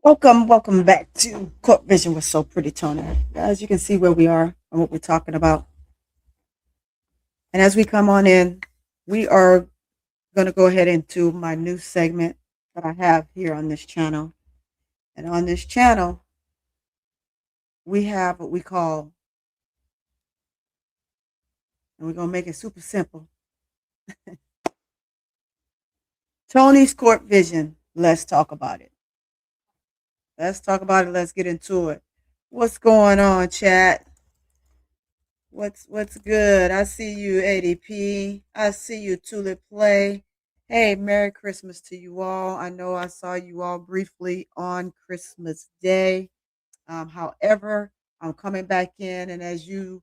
Welcome back to Court Vision with So Pretty Tony. As you can see where we are and what we're talking about. And as we come on in, we are going to go ahead into my new segment that I have here on this channel. And on this channel, we have what we call, and we're going to make it super simple, Tony's Court Vision. Let's talk about it. Let's talk about it. Let's get into it. What's going on, chat? What's good? I see you, ADP. I see you, Tulip Play. Hey, Merry Christmas to you all. I know I saw you all briefly on Christmas Day. However, I'm coming back in, and as you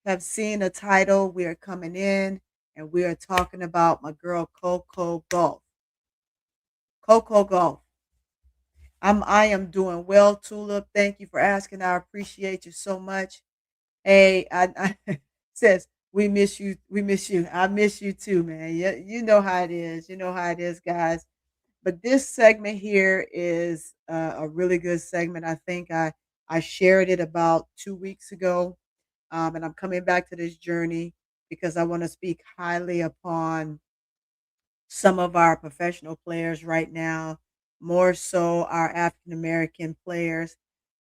have seen the title, we are coming in and we are talking about my girl Coco Gauff. Coco Gauff. I am doing well, Tulip. Thank you for asking. I appreciate you so much. Hey, I says we miss you. We miss you. I miss you too, man. You know how it is. You know how it is, guys. But this segment here is a really good segment. I think I shared it about 2 weeks ago, and I'm coming back to this journey because I want to speak highly upon some of our professional players right now, more so our African American players.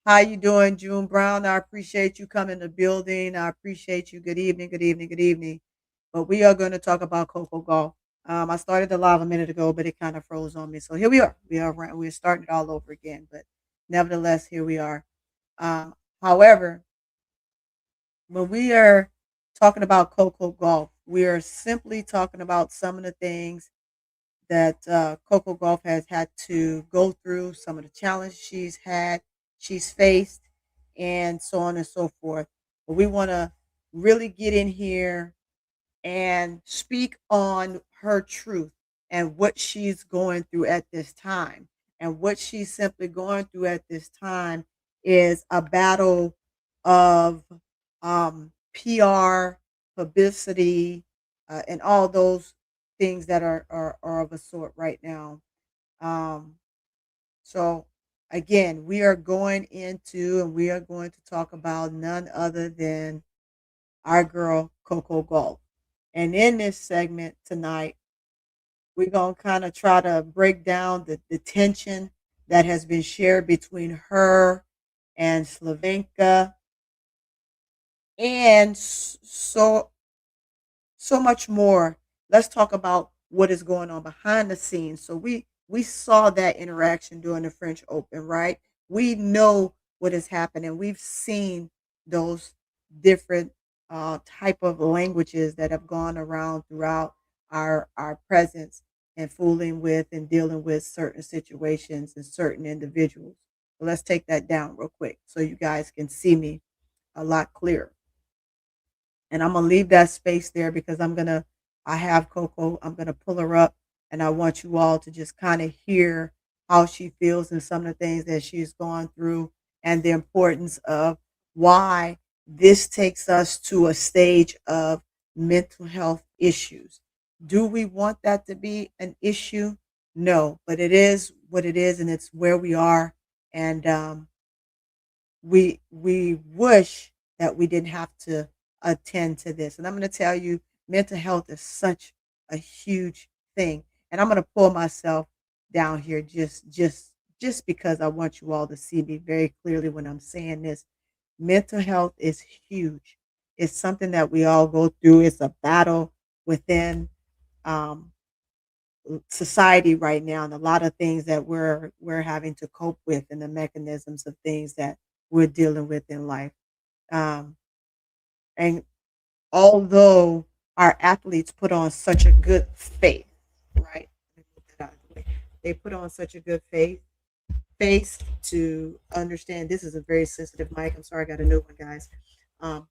How you doing, June Brown? I appreciate you coming to the building. I appreciate you. Good evening, good evening, good evening. But we are going to talk about Coco Golf. I started the live a minute ago, but it kind of froze on me. So here we are. We're starting it all over again. But nevertheless, here we are. Um, However, when we are talking about Coco Golf, we are simply talking about some of the things that Coco Gauff has had to go through, some of the challenges she's faced, and so on and so forth. But we want to really get in here and speak on her truth and what she's going through at this time. And what she's simply going through at this time is a battle of PR, publicity, and all those things that are of a sort right now. Um, so, again, we are going into and we are going to talk about none other than our girl, Coco Gauff. And in this segment tonight, we're going to kind of try to break down the tension that has been shared between her and Slavenka and so much more. Let's talk about what is going on behind the scenes. So we saw that interaction during the French Open, right? We know what is happening. We've seen those different type of languages that have gone around throughout our presence and fooling with and dealing with certain situations and certain individuals. So let's take that down real quick so you guys can see me a lot clearer. And I'm gonna leave that space there because I have Coco. I'm gonna pull her up, and I want you all to just kind of hear how she feels and some of the things that she's gone through, and the importance of why this takes us to a stage of mental health issues. Do we want that to be an issue? No, but it is what it is, and it's where we are. And we wish that we didn't have to attend to this. And I'm going to tell you, mental health is such a huge thing. And I'm going to pull myself down here just because I want you all to see me very clearly when I'm saying this. Mental health is huge. It's something that we all go through. It's a battle within um, society right now, and a lot of things that we're having to cope with, and the mechanisms of things that we're dealing with in life. Um, and although our athletes put on such a good faith, right? They put on such a good face to understand this is a very sensitive mic. I'm sorry, I got a new one, guys. Um,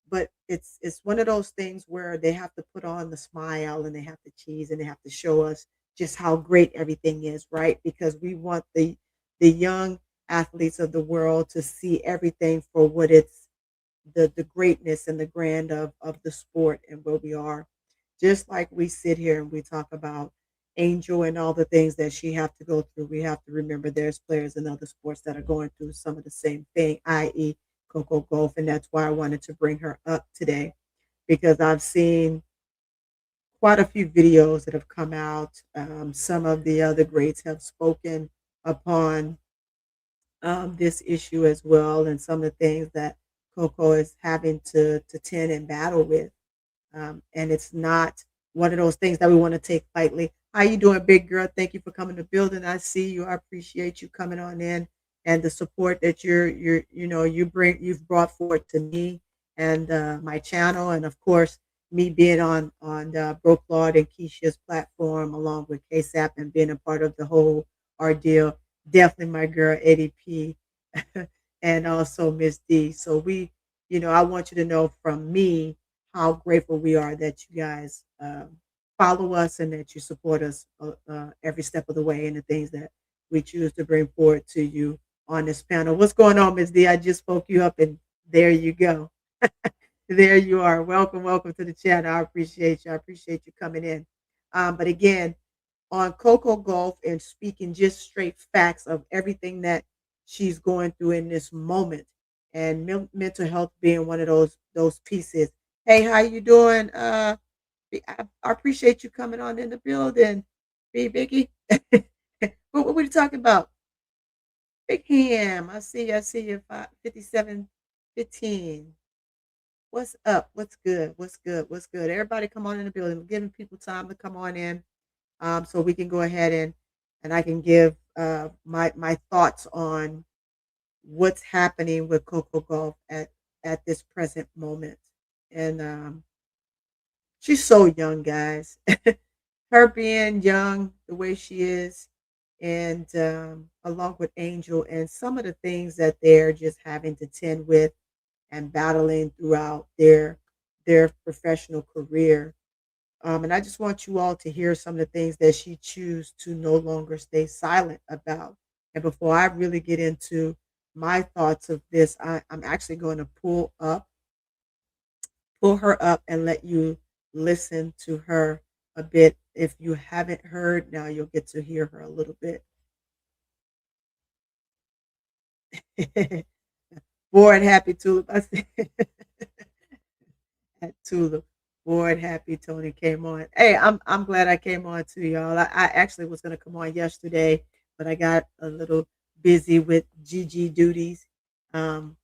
but it's one of those things where they have to put on the smile and they have to cheese and they have to show us just how great everything is, right? Because we want the young athletes of the world to see everything for what it's the greatness and the grand of the sport and where we are. Just like we sit here and we talk about Angel and all the things that she have to go through. We have to remember there's players in other sports that are going through some of the same thing, i.e., Coco Gauff, and that's why I wanted to bring her up today because I've seen quite a few videos that have come out. Some of the other greats have spoken upon this issue as well, and some of the things that Coco is having to tend and battle with. And it's not one of those things that we want to take lightly. How you doing, big girl? Thank you for coming to the building. I see you. I appreciate you coming on in and the support that you've brought forward to me and my channel, and of course me being on Bro Claude and Keisha's platform along with KSAP and being a part of the whole ordeal. Definitely my girl ADP and also Miss D. So I want you to know from me how grateful we are that you guys follow us and that you support us every step of the way in the things that we choose to bring forward to you on this panel. What's going on, Ms. D? I just spoke you up, and there you go. There you are. Welcome, welcome to the channel. I appreciate you. I appreciate you coming in. But again, on Coco Golf and speaking just straight facts of everything that she's going through in this moment, and mental health being one of those pieces. Hey, how you doing? I appreciate you coming on in the building, B Biggie. What are you talking about? Big Ham. I see you. 5715. What's up? What's good? What's good? What's good? Everybody come on in the building. We're giving people time to come on in, so we can go ahead and I can give my thoughts on what's happening with Coco Golf at this present moment. And she's so young, guys. Her being young the way she is, and along with Angel, and some of the things that they're just having to tend with and battling throughout their professional career. And I just want you all to hear some of the things that she chooses to no longer stay silent about. And before I really get into my thoughts of this, I'm actually going to pull her up and let you listen to her a bit. If you haven't heard, now you'll get to hear her a little bit. Bored, happy tulip. I see at tulip. Bored, happy Tony came on. Hey, I'm glad I came on too, y'all. I actually was gonna come on yesterday, but I got a little busy with GG duties. Um,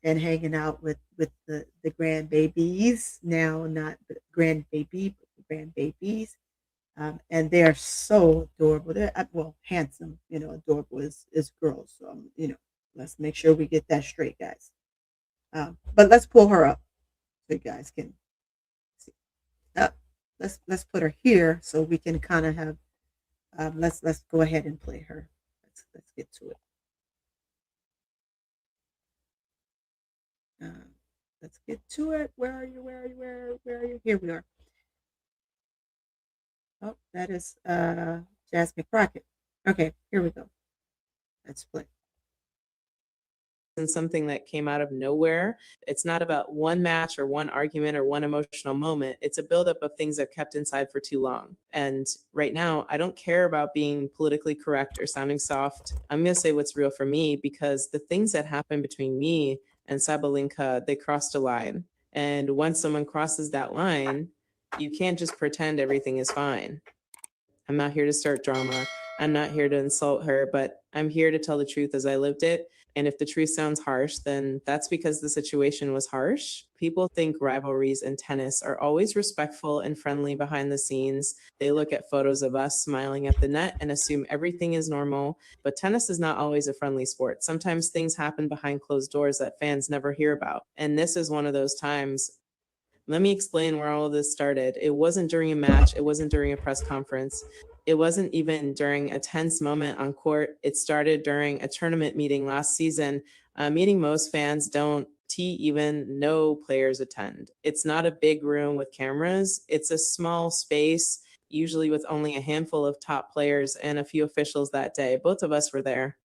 and hanging out with the grandbabies now, not the grandbaby, but the grandbabies. And they're so adorable. They're well handsome, adorable as girls. So let's make sure we get that straight, guys. But let's pull her up so you guys can see. Uh, let's put her here so we can kind of have. Let's go ahead and play her. Let's get to it. Let's get to it. Where are you? Where are you? Where are you? Here we are. Oh, that is Jasmine Crockett. Okay, here we go. Let's play. And something that came out of nowhere. It's not about one match or one argument or one emotional moment. It's a buildup of things that kept inside for too long. And right now, I don't care about being politically correct or sounding soft. I'm going to say what's real for me, because the things that happened between me and Sabalenka, they crossed a line. And once someone crosses that line, you can't just pretend everything is fine. I'm not here to start drama. I'm not here to insult her, but I'm here to tell the truth as I lived it. And if the truth sounds harsh, then that's because the situation was harsh. People think rivalries in tennis are always respectful and friendly behind the scenes. They look at photos of us smiling at the net and assume everything is normal. But tennis is not always a friendly sport. Sometimes things happen behind closed doors that fans never hear about. And this is one of those times. Let me explain where all of this started. It wasn't during a match. It wasn't during a press conference. It wasn't even during a tense moment on court. It started during a tournament meeting last season, a meeting most fans don't even know players attend. It's not a big room with cameras. It's a small space, usually with only a handful of top players and a few officials that day. Both of us were there.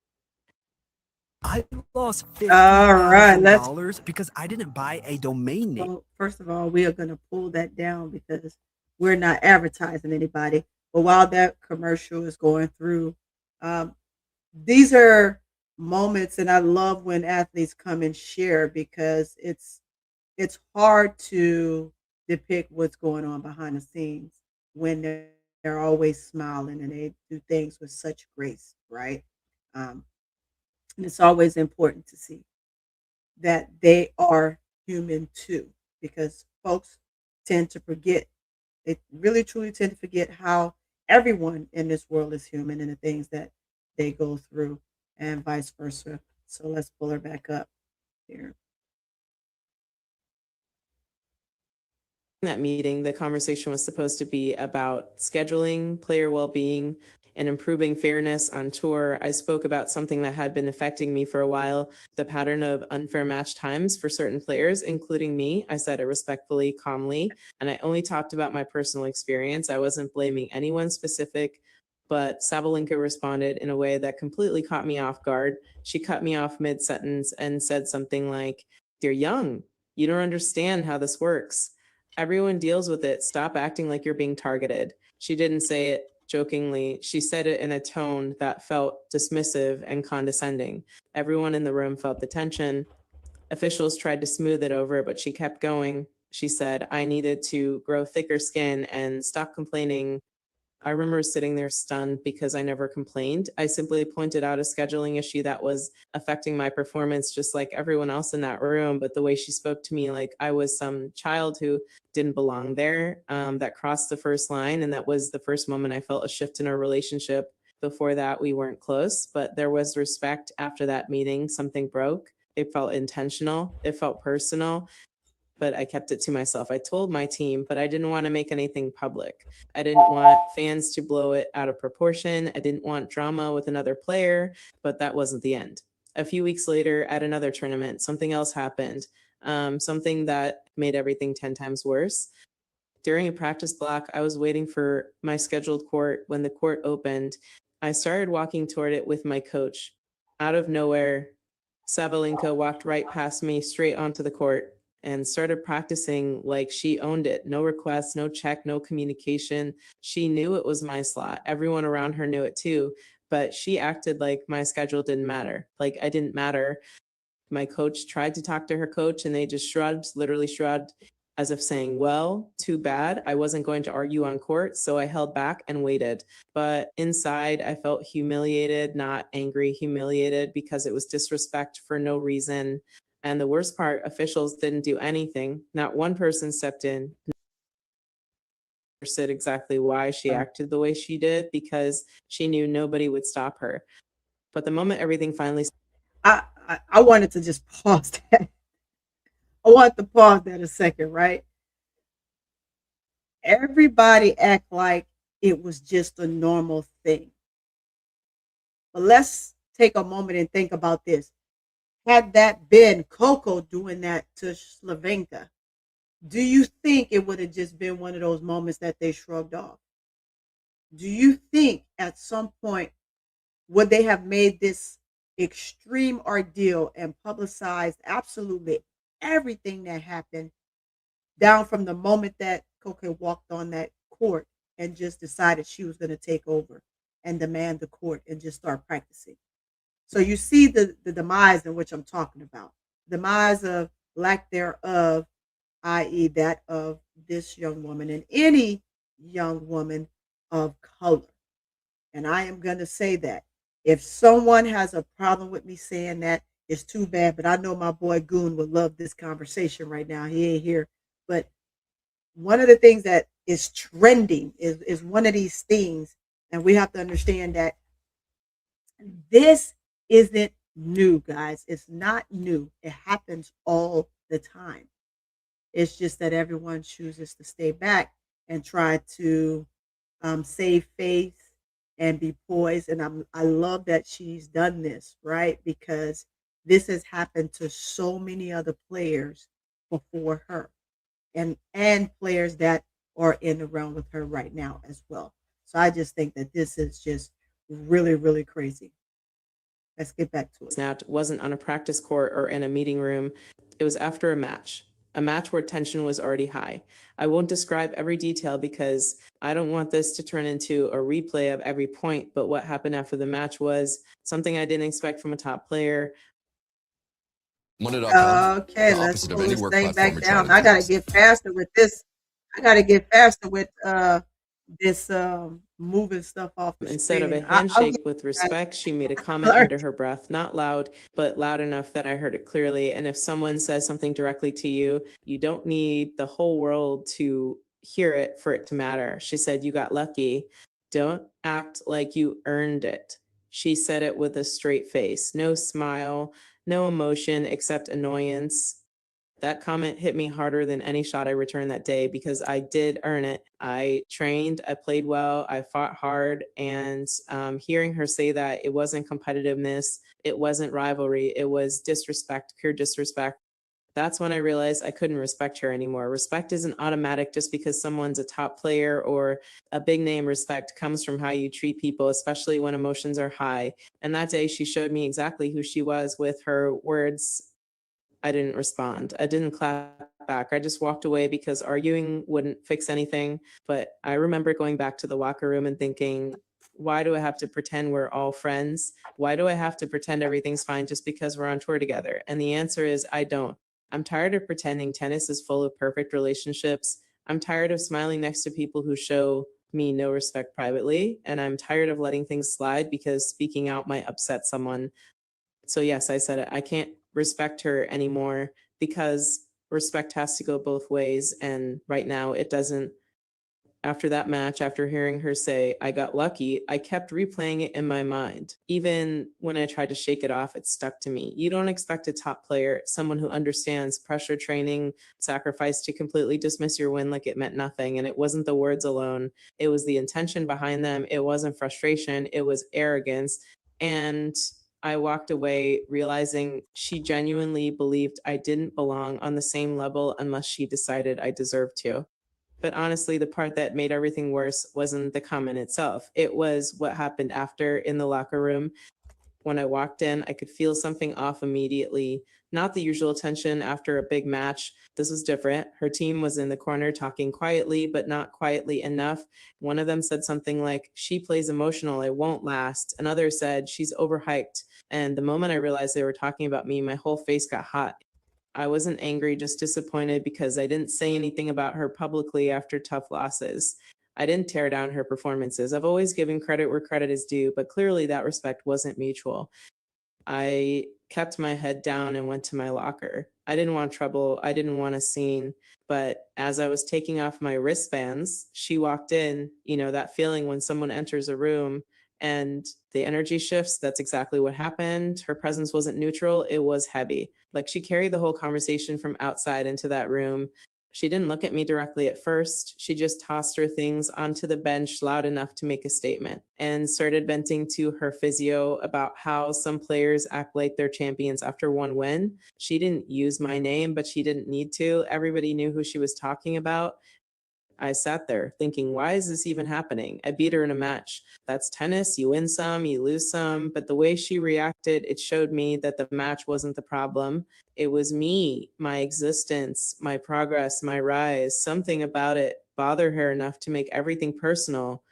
I lost All right, let's $50,000 because I didn't buy a domain name. So first of all, we are going to pull that down because we're not advertising anybody. But while that commercial is going through, um, these are moments, and I love when athletes come and share because it's hard to depict what's going on behind the scenes when they're always smiling and they do things with such grace, right? Um, and it's always important to see that they are human too, because folks tend to forget. They really truly tend to forget how everyone in this world is human and the things that they go through, and vice versa. So let's pull her back up here. That meeting, the conversation was supposed to be about scheduling, player well-being, and improving fairness on tour. I spoke about something that had been affecting me for a while, the pattern of unfair match times for certain players, including me. I said it respectfully, calmly, and I only talked about my personal experience. I wasn't blaming anyone specific, but Sabalenka responded in a way that completely caught me off guard. She cut me off mid-sentence and said something like, "You're young. You don't understand how this works. Everyone deals with it. Stop acting like you're being targeted." She didn't say it jokingly. She said it in a tone that felt dismissive and condescending. Everyone in the room felt the tension. Officials tried to smooth it over, but she kept going. She said, "I needed to grow thicker skin and stop complaining." I remember sitting there stunned because I never complained. I simply pointed out a scheduling issue that was affecting my performance, just like everyone else in that room. But the way she spoke to me, like I was some child who didn't belong there, that crossed the first line. And that was the first moment I felt a shift in our relationship. Before that, we weren't close, but there was respect after that meeting. Something broke. It felt intentional, it felt personal, but I kept it to myself. I told my team, but I didn't want to make anything public. I didn't want fans to blow it out of proportion. I didn't want drama with another player, but that wasn't the end. A few weeks later, at another tournament, something else happened, something that made everything 10 times worse. During a practice block, I was waiting for my scheduled court. When the court opened, I started walking toward it with my coach. Out of nowhere, Sabalenka walked right past me straight onto the court and started practicing like she owned it. No requests, no check, no communication. She knew it was my slot. Everyone around her knew it too, but she acted like my schedule didn't matter, like I didn't matter. My coach tried to talk to her coach and they just shrugged, literally shrugged, as if saying, "Well, too bad. I wasn't going to argue on court." So I held back and waited. But inside, I felt humiliated, not angry, humiliated because it was disrespect for no reason. And the worst part, officials didn't do anything. Not one person stepped in, understood exactly why she acted the way she did because she knew nobody would stop her. But the moment everything finally I wanted to just pause that. I want to pause that a second, right? Everybody act like it was just a normal thing. But let's take a moment and think about this. Had that been Coco doing that to Slavenka, do you think it would have just been one of those moments that they shrugged off? Do you think at some point would they have made this extreme ordeal and publicized absolutely everything that happened down from the moment that Coco walked on that court and just decided she was going to take over and demand the court and just start practicing? So you see the demise in which I'm talking about. Demise of lack thereof, i.e., that of this young woman and any young woman of color. And I am going to say that. If someone has a problem with me saying that, it's too bad. But I know my boy Goon would love this conversation right now. He ain't here. But one of the things that is trending is one of these things. And we have to understand that this isn't new, guys. It's not new. It happens all the time. It's just that everyone chooses to stay back and try to save face and be poised. And I love that she's done this, right? Because this has happened to so many other players before her and players that are in the realm with her right now as well. So I just think that this is just really, really crazy. Let's get back to it. snapped wasn't on a practice court or in a meeting room. It was after a match. a match where tension was already high. I won't describe every detail because I don't want this to turn into a replay of every point, but what happened after the match was something I didn't expect from a top player. Monday.com, Okay, the let's opposite of pull any this work thing platform back or chat down. I gotta interface. get faster with this. I gotta get faster with this moving stuff off the Instead of a screen. I'll get handshake with respect, she made a comment alert. under her breath, not loud, but loud enough that I heard it clearly. And if someone says something directly to you, you don't need the whole world to hear it for it to matter. She said, "You got lucky. Don't act like you earned it." She said it with a straight face, no smile, no emotion except annoyance. That comment hit me harder than any shot I returned that day because I did earn it. I trained, I played well, I fought hard, and hearing her say that it wasn't competitiveness, it wasn't rivalry, it was disrespect, pure disrespect. That's when I realized I couldn't respect her anymore. Respect isn't automatic just because someone's a top player or a big name. Respect comes from how you treat people, especially when emotions are high. And that day, she showed me exactly who she was with her words. I didn't respond. I didn't clap back. I just walked away because arguing wouldn't fix anything. But I remember going back to the locker room and thinking, why do I have to pretend we're all friends? Why do I have to pretend everything's fine just because we're on tour together? And the answer is I don't. I'm tired of pretending tennis is full of perfect relationships. I'm tired of smiling next to people who show me no respect privately. And I'm tired of letting things slide because speaking out might upset someone. So yes, I said it. I can't respect her anymore because respect has to go both ways. And right now it doesn't. After that match, after hearing her say, "I got lucky," I kept replaying it in my mind. Even when I tried to shake it off, it stuck to me. You don't expect a top player, someone who understands pressure training, sacrifice to completely dismiss your win like it meant nothing. And it wasn't the words alone, it was the intention behind them. It wasn't frustration, it was arrogance. And I walked away realizing she genuinely believed I didn't belong on the same level unless she decided I deserved to. But honestly, the part that made everything worse wasn't the comment itself. It was what happened after in the locker room. When I walked in, I could feel something off immediately. Not the usual tension after a big match. This was different. Her team was in the corner talking quietly, but not quietly enough. One of them said something like, "She plays emotional, it won't last." Another said, "She's overhyped." And the moment I realized they were talking about me, my whole face got hot. I wasn't angry, just disappointed because I didn't say anything about her publicly after tough losses. I didn't tear down her performances. I've always given credit where credit is due, but clearly that respect wasn't mutual. I kept my head down and went to my locker. I didn't want trouble. I didn't want a scene. But as I was taking off my wristbands, she walked in, that feeling when someone enters a room and the energy shifts. That's exactly what happened. Her presence wasn't neutral, it was heavy. Like she carried the whole conversation from outside into that room. She didn't look at me directly at first. She just tossed her things onto the bench loud enough to make a statement and started venting to her physio about how some players act like they're champions after one win. She didn't use my name, but she didn't need to. Everybody knew who she was talking about. I sat there thinking, why is this even happening? I beat her in a match. That's tennis. You win some, you lose some. But the way she reacted, it showed me that the match wasn't the problem. It was me, my existence, my progress, my rise. Something about it bothered her enough to make everything personal.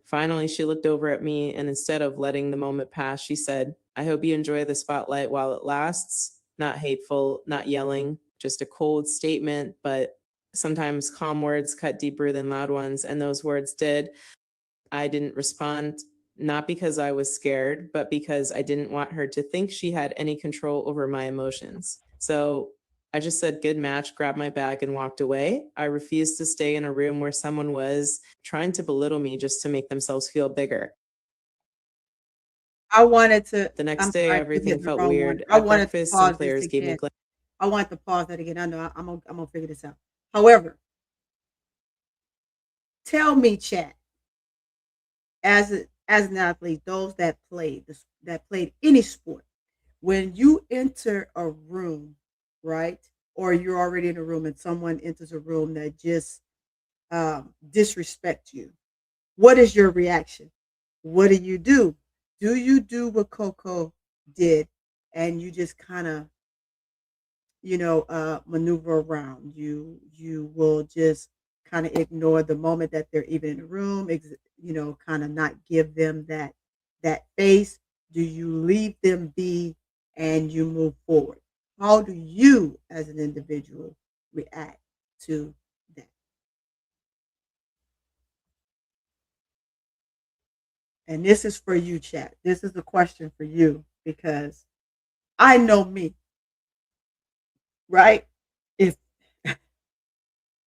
Finally, she looked over at me and instead of letting the moment pass, she said, "I hope you enjoy the spotlight while it lasts." Not hateful, not yelling, just a cold statement, but sometimes calm words cut deeper than loud ones. And those words did. I didn't respond, not because I was scared, but because I didn't want her to think she had any control over my emotions. So I just said, "Good match," grabbed my bag and walked away. I refused to stay in a room where someone was trying to belittle me just to make themselves feel bigger. I wanted to. The next I'm day, sorry, I keep everything hitting the felt wrong one. weird. I At wanted to breakfast, some pause this players gave me again. I want to pause that again. I know I'm gonna figure this out. However, tell me, chat, as an athlete, those that played any sport, when you enter a room, right, or you're already in a room and someone enters a room that just disrespect you, what is your reaction? What do you do? Do you do what Coco did, and you just kind of maneuver around. You will just kind of ignore the moment that they're even in the room, kind of not give them that face. Do you leave them be and you move forward? How do you as an individual react to that? And this is for you, chat. This is a question for you because I know me, right? If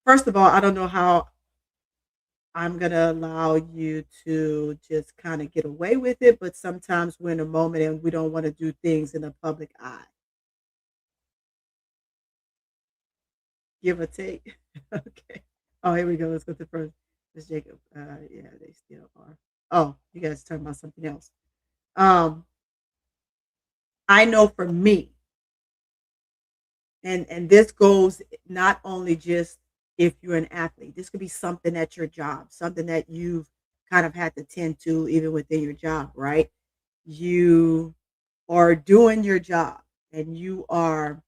First of all, I don't know how I'm gonna allow you to just kind of get away with it, but sometimes we're in a moment and we don't want to do things in the public eye. Give or take. Okay. Oh, here we go. Let's go to the first. Miss Jacob. Yeah, they still are. Oh, you guys talking about something else. Um, I know for me, and this goes not only just if you're an athlete. This could be something at your job, something that you've kind of had to tend to even within your job, right? You are doing your job and you are,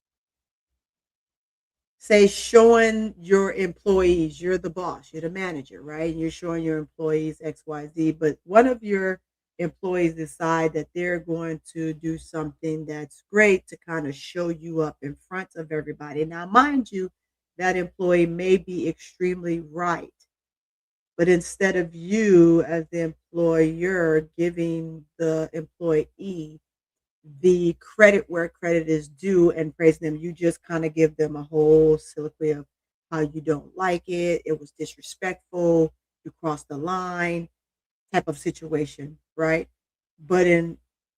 say, showing your employees, you're the boss, you're the manager, right? And you're showing your employees XYZ, but one of your employees decide that they're going to do something that's great to kind of show you up in front of everybody. Now, mind you, that employee may be extremely right, but instead of you as the employer giving the employee the credit where credit is due and praising them, you just kind of give them a whole soliloquy of how you don't like it. It was disrespectful. You crossed the line, type of situation, right? But in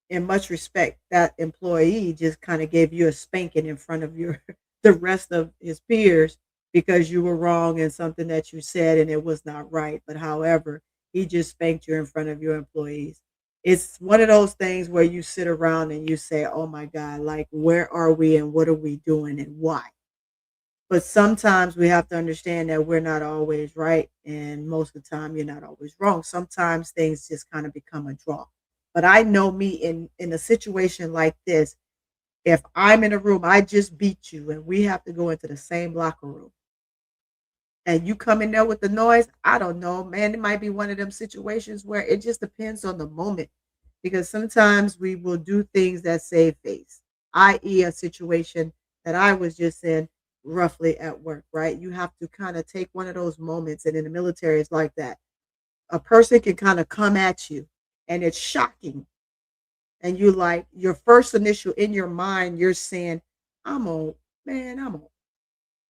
much respect, that employee just kind of gave you a spanking in front of your the rest of his peers because you were wrong in something that you said and it was not right. But however, he just spanked you in front of your employees. It's one of those things where you sit around and you say, "Oh my God, like where are we and what are we doing and why?" But sometimes we have to understand that we're not always right, and most of the time you're not always wrong. Sometimes things just kind of become a draw. But I know me in a situation like this, if I'm in a room, I just beat you, and we have to go into the same locker room, and you come in there with the noise, I don't know, man. It might be one of them situations where it just depends on the moment, because sometimes we will do things that save face, i.e., a situation that I was just in roughly at work, right? You have to kind of take one of those moments, and in the military, it's like that. A person can kind of come at you, and it's shocking. And you like your first initial in your mind, you're saying, I'm on, man, I'm on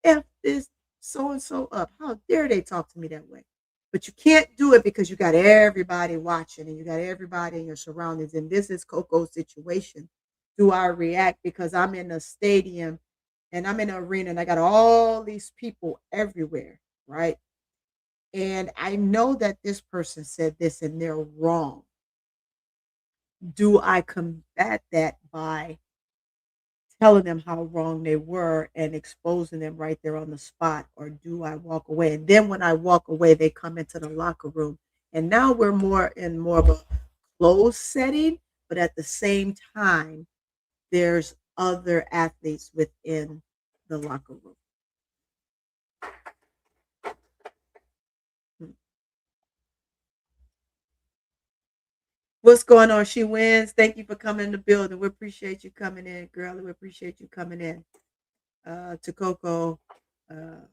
F this so and so up. How dare they talk to me that way? But you can't do it because you got everybody watching and you got everybody in your surroundings. And this is Coco's situation. Do I react because I'm in a stadium and I'm in an arena and I got all these people everywhere, right? And I know that this person said this and they're wrong. Do I combat that by telling them how wrong they were and exposing them right there on the spot, or do I walk away? And then when I walk away, they come into the locker room, and now we're more of a closed setting, but at the same time, there's other athletes within the locker room. Hmm. What's going on? She wins. Thank you for coming in the building. We appreciate you coming in, girl. We appreciate you coming in. To Coco, uh,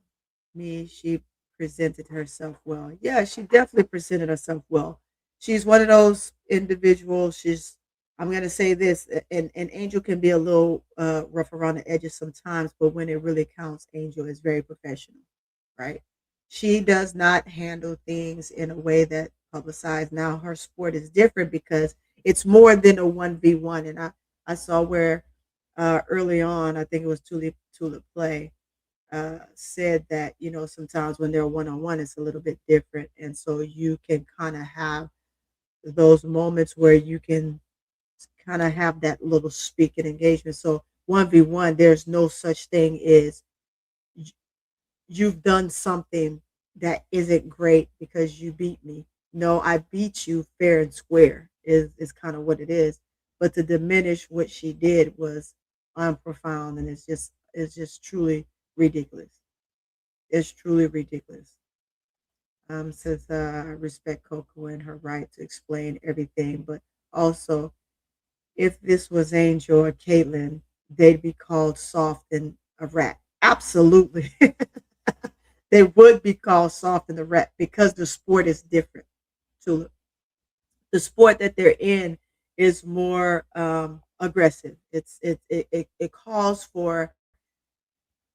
she presented herself well. Yeah, she definitely presented herself well. She's one of those individuals. I'm gonna say this, and Angel can be a little rough around the edges sometimes, but when it really counts, Angel is very professional, right? She does not handle things in a way that publicized. Now her sport is different because it's more than a 1v1, and I saw where early on, I think it was Tulip Play said that sometimes when they're one on one, it's a little bit different, and so you can kind of have those moments where you can kind of have that little speaking engagement. So 1v1, there's no such thing as you've done something that isn't great because you beat me. No, I beat you fair and square is kind of what it is. But to diminish what she did was unprofound, and is just truly ridiculous. It's truly ridiculous. Says I respect Coco and her right to explain everything, but also if this was Angel or Caitlin, they'd be called soft and a rat. Absolutely. They would be called soft and the rat because the sport is different. Tulip. The sport that they're in is more aggressive. It calls for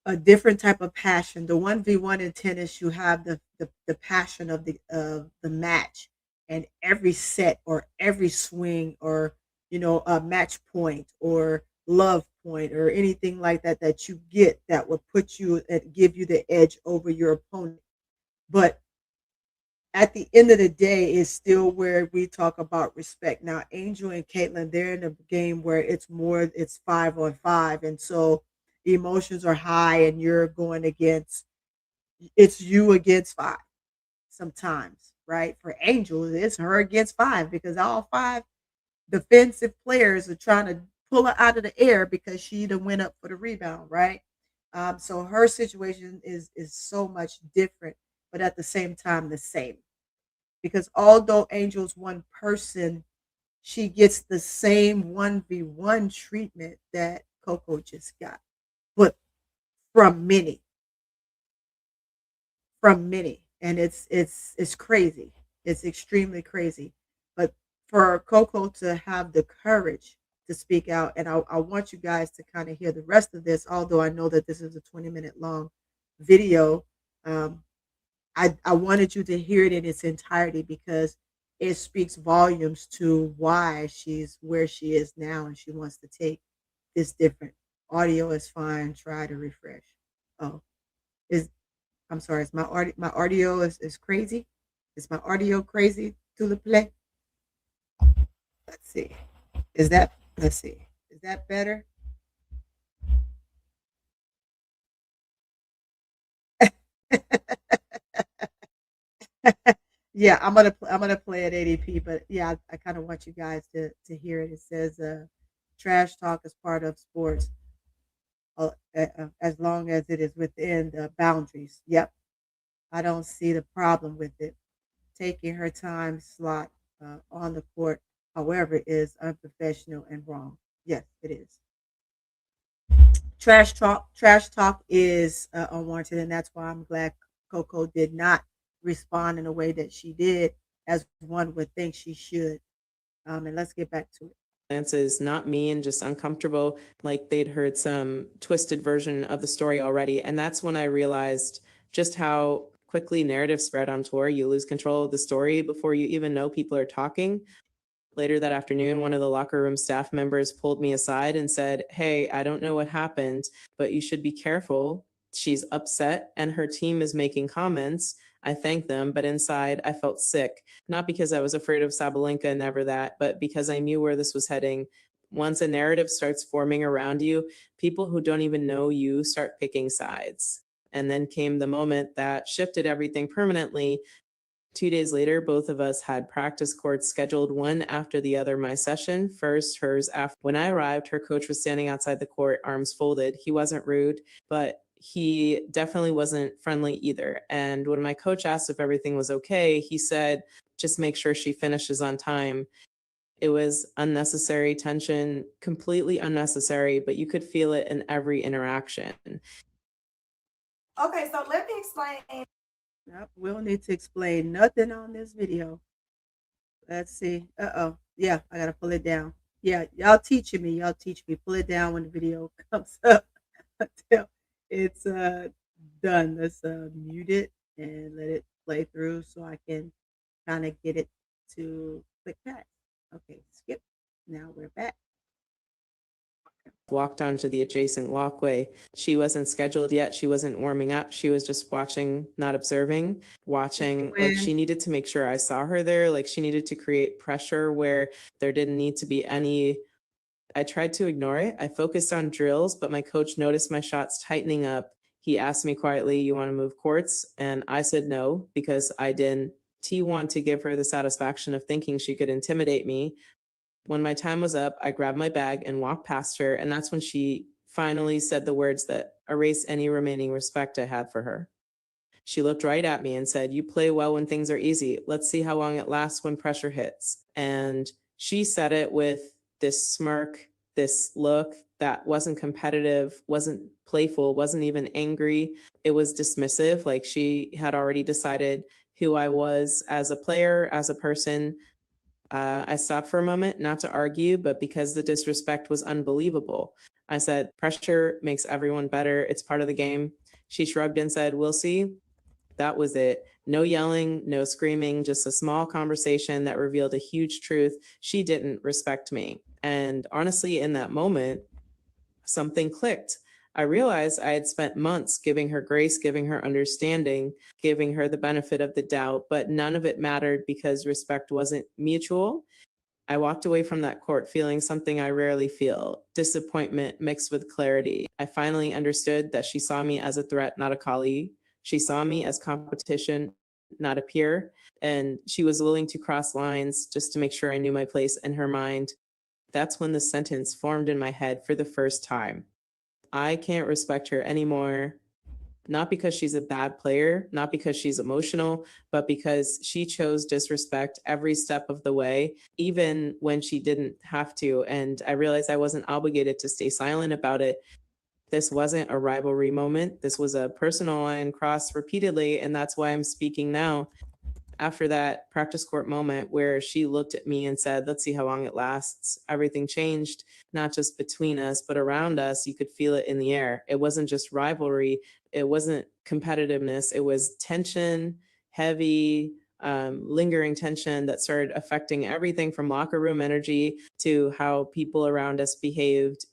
a different type of passion. The 1v1 in tennis, you have the passion of the match and every set or every swing or a match point or love point or anything like that that you get that would put you and give you the edge over your opponent. But at the end of the day, it's still where we talk about respect. Now, Angel and Caitlin, they're in a game where it's 5 on 5. And so emotions are high and you're going against, it's you against five sometimes, right? For Angel, it's her against five because all five defensive players are trying to pull her out of the air because she done went up for the rebound, right? So her situation is so much different, but at the same time, the same because although Angel's one person, she gets the same 1v1 treatment that Coco just got, but from many, and it's crazy. It's extremely crazy. But for Coco to have the courage to speak out, and I want you guys to kind of hear the rest of this, although I know that this is a 20-minute long video. Um, I wanted you to hear it in its entirety because it speaks volumes to why she's where she is now and she wants to take this different. Audio is fine. Try to refresh. Oh, is I'm sorry. Is my audio is crazy? Is my audio crazy to the play? Let's see. Let's see. Is that better? Yeah, I'm gonna play at ADP, but yeah, I kind of want you guys to hear it. It says, "Trash talk is part of sports, as long as it is within the boundaries." Yep, I don't see the problem with it. Taking her time slot on the court, however, is unprofessional and wrong. Yes, it is. Trash talk is unwarranted, and that's why I'm glad Coco did not respond in a way that she did, as one would think she should. And let's get back to it. Is not me and just uncomfortable, like they'd heard some twisted version of the story already. And that's when I realized just how quickly narrative spread on tour. You lose control of the story before you even know people are talking. Later that afternoon, one of the locker room staff members pulled me aside and said, "Hey, I don't know what happened, but you should be careful. She's upset and her team is making comments." I thanked them, but inside I felt sick, not because I was afraid of Sabalenka, never that, but because I knew where this was heading. Once a narrative starts forming around you, people who don't even know you start picking sides. And then came the moment that shifted everything permanently. 2 days later, both of us had practice courts scheduled one after the other. My session first, hers after. When I arrived, her coach was standing outside the court, arms folded. He wasn't rude, but he definitely wasn't friendly either. And when my coach asked if everything was okay, he said, "Just make sure she finishes on time." It was unnecessary tension, completely unnecessary, but you could feel it in every interaction. Okay, so let me explain. Yep, we'll need to explain nothing on this video. Let's see. Uh-oh. Yeah, I gotta pull it down. Yeah, y'all teaching me. Y'all teach me. Pull it down when the video comes up until it's done. Let's mute it and let it play through so I can kind of get it to click back. Okay, skip. Now we're back. Walked onto the adjacent walkway. She wasn't scheduled yet. She wasn't warming up. She was just watching, not observing, watching. Like she needed to make sure I saw her there. Like she needed to create pressure where there didn't need to be any. I tried to ignore it. I focused on drills, but my coach noticed my shots tightening up. He asked me quietly, "You want to move courts?" And I said no because I didn't want to give her the satisfaction of thinking she could intimidate me. When my time was up, I grabbed my bag and walked past her, and that's when she finally said the words that erased any remaining respect I had for her. She looked right at me and said, "You play well when things are easy. Let's see how long it lasts when pressure hits." And she said it with this smirk, this look that wasn't competitive, wasn't playful, wasn't even angry. It was dismissive, like she had already decided who I was as a player, as a person. I stopped for a moment, not to argue, but because the disrespect was unbelievable. I said, "Pressure makes everyone better. It's part of the game." She shrugged and said, "We'll see." That was it. No yelling, no screaming, just a small conversation that revealed a huge truth. She didn't respect me. And honestly, in that moment, something clicked. I realized I had spent months giving her grace, giving her understanding, giving her the benefit of the doubt, but none of it mattered because respect wasn't mutual. I walked away from that court feeling something I rarely feel: disappointment mixed with clarity. I finally understood that she saw me as a threat, not a colleague. She saw me as competition, not a peer. And she was willing to cross lines just to make sure I knew my place in her mind. That's when the sentence formed in my head for the first time: I can't respect her anymore. Not because she's a bad player, not because she's emotional, but because she chose disrespect every step of the way, even when she didn't have to. And I realized I wasn't obligated to stay silent about it. This wasn't a rivalry moment. This was a personal line crossed repeatedly. And that's why I'm speaking now. After that practice court moment where she looked at me and said, "Let's see how long it lasts," everything changed, not just between us, but around us. You could feel it in the air. It wasn't just rivalry. It wasn't competitiveness. It was tension, heavy, lingering tension that started affecting everything from locker room energy to how people around us behaved.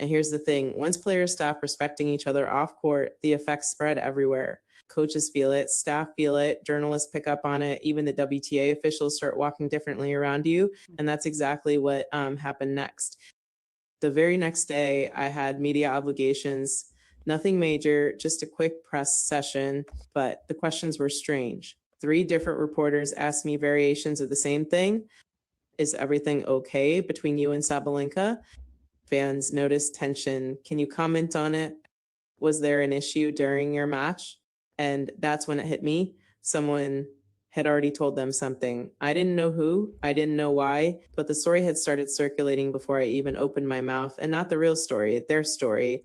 And here's the thing: once players stop respecting each other off court, the effects spread everywhere. Coaches feel it, staff feel it, journalists pick up on it, even the WTA officials start walking differently around you. And that's exactly what happened next. The very next day, I had media obligations, nothing major, just a quick press session, but the questions were strange. 3 different reporters asked me variations of the same thing: "Is everything okay between you and Sabalenka?" Fans noticed tension. "Can you comment on it? Was there an issue during your match?" And that's when it hit me. Someone had already told them something. I didn't know who, I didn't know why, but the story had started circulating before I even opened my mouth, and not the real story, their story.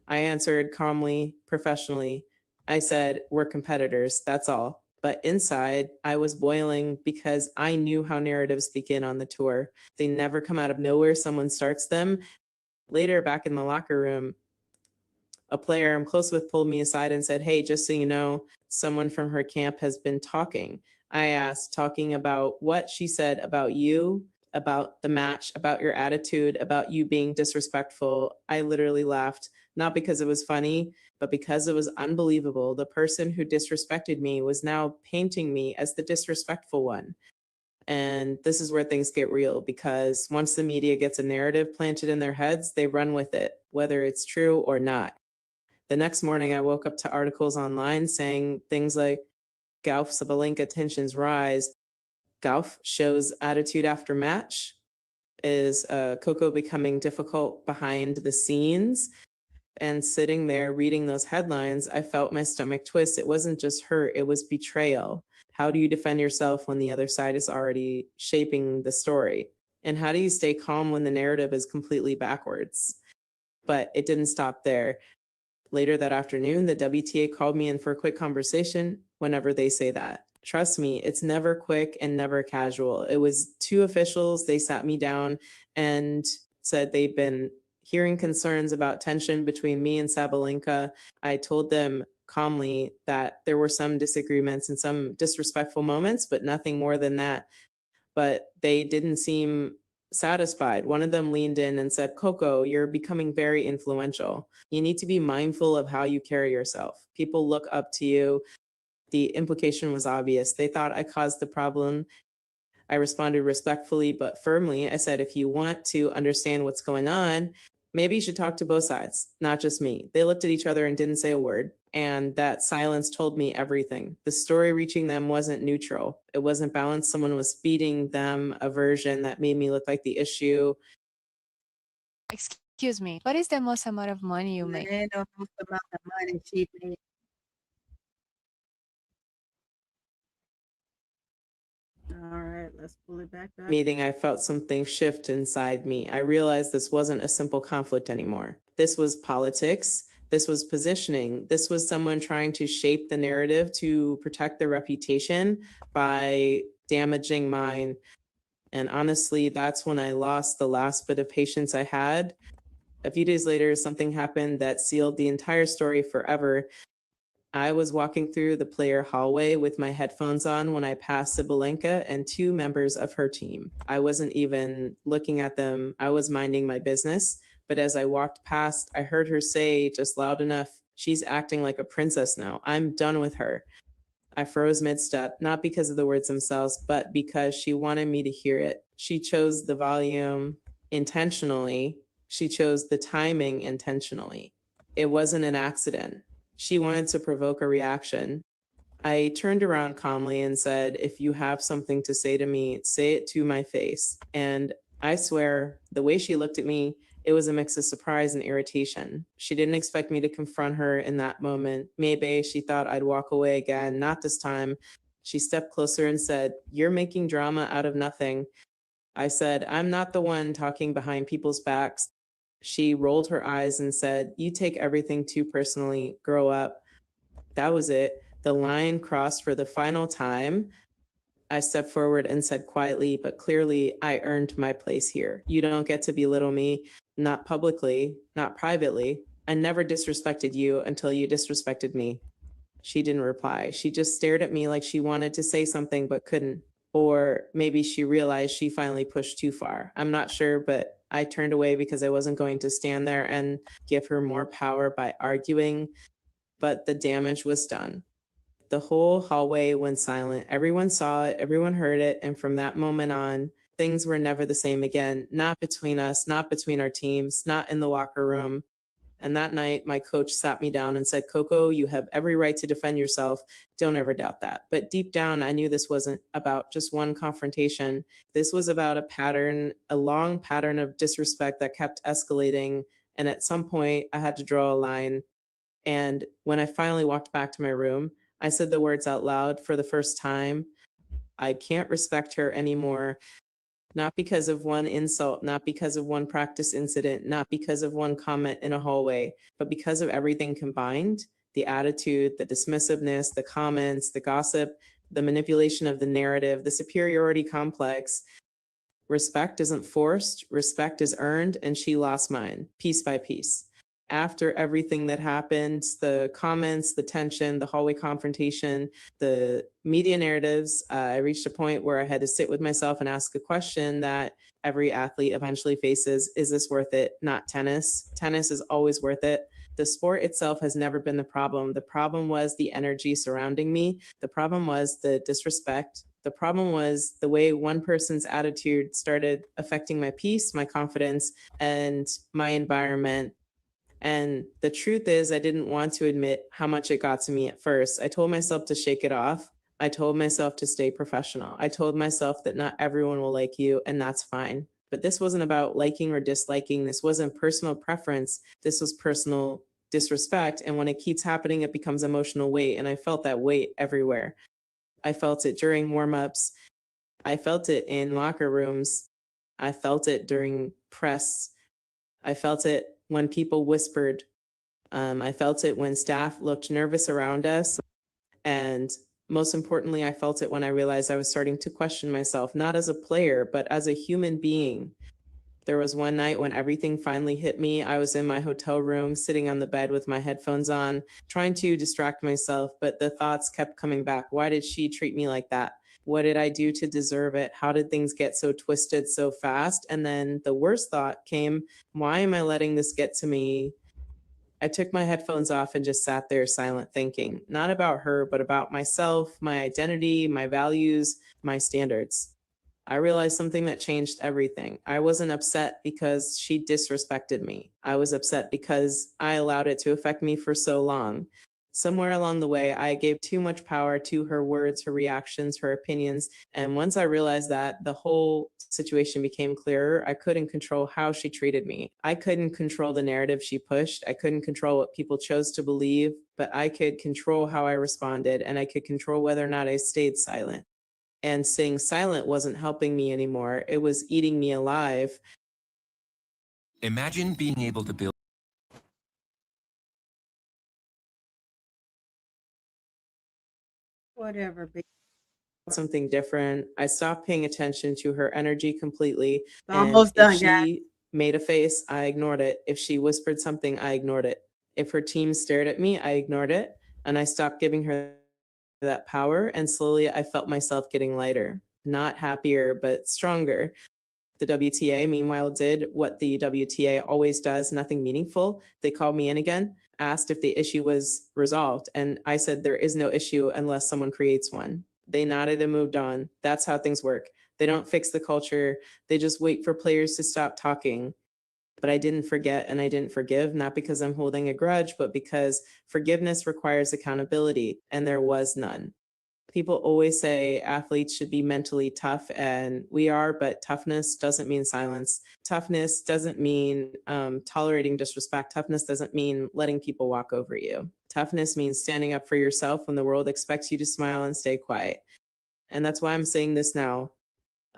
I answered calmly, professionally. I said, "We're competitors, that's all." But inside, I was boiling because I knew how narratives begin on the tour. They never come out of nowhere. Someone starts them. Later, back in the locker room, a player I'm close with pulled me aside and said, "Hey, just so you know, someone from her camp has been talking." I asked, "Talking about what?" She said, "About you, about the match, about your attitude, about you being disrespectful." I literally laughed, not because it was funny, but because it was unbelievable. The person who disrespected me was now painting me as the disrespectful one. And this is where things get real, because once the media gets a narrative planted in their heads, they run with it, whether it's true or not. The next morning, I woke up to articles online saying things like, "Gauff Sabalenka tensions rise." Gauff shows attitude after match. Is Coco becoming difficult behind the scenes? And sitting there reading those headlines, I felt my stomach twist. It wasn't just hurt, it was betrayal. How do you defend yourself when the other side is already shaping the story? And how do you stay calm when the narrative is completely backwards? But it didn't stop there. Later that afternoon, the WTA called me in for a quick conversation. Whenever they say that, trust me, it's never quick and never casual. It was 2 officials. They sat me down and said they've been hearing concerns about tension between me and Sabalenka. I told them calmly that there were some disagreements and some disrespectful moments, but nothing more than that. But they didn't seem satisfied. One of them leaned in and said, "Coco, you're becoming very influential. You need to be mindful of how you carry yourself. People look up to you." The implication was obvious. They thought I caused the problem. I responded respectfully but firmly. I said, "If you want to understand what's going on, maybe you should talk to both sides, not just me." They looked at each other and didn't say a word. And that silence told me everything. The story reaching them wasn't neutral. It wasn't balanced. Someone was feeding them a version that made me look like the issue. Excuse me, what is the most amount of money you make? Ain't no most amount of money she made. All right, let's pull it back up. Meeting, I felt something shift inside me. I realized this wasn't a simple conflict anymore. This was politics. This was positioning. This was someone trying to shape the narrative to protect their reputation by damaging mine. And honestly, that's when I lost the last bit of patience I had. A few days later, something happened that sealed the entire story forever. I was walking through the player hallway with my headphones on when I passed Sabalenka and two members of her team. I wasn't even looking at them. I was minding my business. But as I walked past, I heard her say just loud enough, "She's acting like a princess now. I'm done with her." I froze mid-step, not because of the words themselves, but because she wanted me to hear it. She chose the volume intentionally. She chose the timing intentionally. It wasn't an accident. She wanted to provoke a reaction. I turned around calmly and said, "If you have something to say to me, say it to my face." And I swear, the way she looked at me, it was a mix of surprise and irritation. She didn't expect me to confront her in that moment. Maybe she thought I'd walk away again. Not this time. She stepped closer and said, "You're making drama out of nothing." I said, "I'm not the one talking behind people's backs." She rolled her eyes and said, "You take everything too personally. Grow up." That was it. The line crossed for the final time. I stepped forward and said quietly but clearly, "I earned my place here. You don't get to belittle me, not publicly, not privately. I never disrespected you until you disrespected me." She didn't reply. She just stared at me like she wanted to say something but couldn't. Or maybe she realized she finally pushed too far. I'm not sure, but I turned away because I wasn't going to stand there and give her more power by arguing. But the damage was done. The whole hallway went silent. Everyone saw it, everyone heard it. And from that moment on, things were never the same again. Not between us, not between our teams, not in the locker room. And that night, my coach sat me down and said, "Coco, you have every right to defend yourself. Don't ever doubt that." But deep down, I knew this wasn't about just one confrontation. This was about a pattern, a long pattern of disrespect that kept escalating. And at some point, I had to draw a line. And when I finally walked back to my room, I said the words out loud for the first time. I can't respect her anymore. Not because of one insult, not because of one practice incident, not because of one comment in a hallway, but because of everything combined: the attitude, the dismissiveness, the comments, the gossip, the manipulation of the narrative, the superiority complex. Respect isn't forced, respect is earned, and she lost mine, piece by piece. After everything that happened, the comments, the tension, the hallway confrontation, the media narratives, I reached a point where I had to sit with myself and ask a question that every athlete eventually faces: is this worth it? Not tennis. Tennis is always worth it. The sport itself has never been the problem. The problem was the energy surrounding me. The problem was the disrespect. The problem was the way one person's attitude started affecting my peace, my confidence, and my environment. And the truth is, I didn't want to admit how much it got to me at first. I told myself to shake it off. I told myself to stay professional. I told myself that not everyone will like you, and that's fine. But this wasn't about liking or disliking. This wasn't personal preference. This was personal disrespect. And when it keeps happening, it becomes emotional weight. And I felt that weight everywhere. I felt it during warm-ups. I felt it in locker rooms. I felt it during press. I felt it when people whispered. I felt it when staff looked nervous around us. And most importantly, I felt it when I realized I was starting to question myself, not as a player, but as a human being. There was one night when everything finally hit me. I was in my hotel room, sitting on the bed with my headphones on, trying to distract myself, but the thoughts kept coming back. Why did she treat me like that? What did I do to deserve it? How did things get so twisted so fast? And then the worst thought came: why am I letting this get to me? I took my headphones off and just sat there silent, thinking, not about her, but about myself, my identity, my values, my standards. I realized something that changed everything. I wasn't upset because she disrespected me. I was upset because I allowed it to affect me for so long. Somewhere along the way, I gave too much power to her words, her reactions, her opinions. And once I realized that, the whole situation became clearer. I couldn't control how she treated me. I couldn't control the narrative she pushed. I couldn't control what people chose to believe, but I could control how I responded, and I could control whether or not I stayed silent. And staying silent wasn't helping me anymore. It was eating me alive. Imagine being able to build Whatever, baby. Something different. I stopped paying attention to her energy completely. And Almost if done, guys. she made a face, I ignored it. If she whispered something, I ignored it. If her team stared at me, I ignored it. And I stopped giving her that power. And slowly I felt myself getting lighter, not happier, but stronger. The WTA, meanwhile, did what the WTA always does, nothing meaningful. They called me in again, asked if the issue was resolved. And I said, there is no issue unless someone creates one. They nodded and moved on. That's how things work. They don't fix the culture. They just wait for players to stop talking. But I didn't forget and I didn't forgive, not because I'm holding a grudge, but because forgiveness requires accountability, and there was none. People always say athletes should be mentally tough, and we are, but toughness doesn't mean silence. Toughness doesn't mean tolerating disrespect. Toughness doesn't mean letting people walk over you. Toughness means standing up for yourself when the world expects you to smile and stay quiet. And that's why I'm saying this now.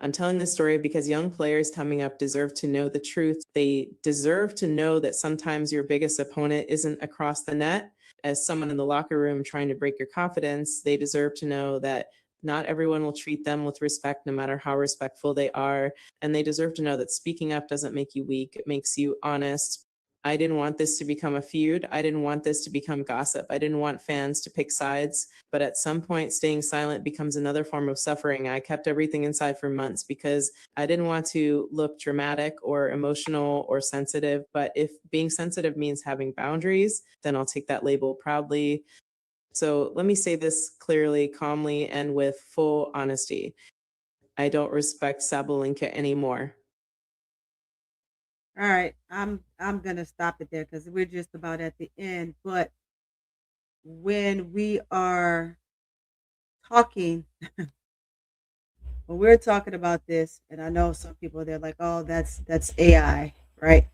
I'm telling this story because young players coming up deserve to know the truth. They deserve to know that sometimes your biggest opponent isn't across the net. As someone in the locker room trying to break your confidence, they deserve to know that not everyone will treat them with respect, no matter how respectful they are. And they deserve to know that speaking up doesn't make you weak, it makes you honest. I didn't want this to become a feud. I didn't want this to become gossip. I didn't want fans to pick sides. But at some point, staying silent becomes another form of suffering. I kept everything inside for months because I didn't want to look dramatic or emotional or sensitive. But if being sensitive means having boundaries, then I'll take that label proudly. So let me say this clearly, calmly, and with full honesty. I don't respect Sabalenka anymore. All right, I'm gonna stop it there because we're just about at the end. But when we are talking, when we're talking about this, and I know some people they're like, "Oh, that's AI," right?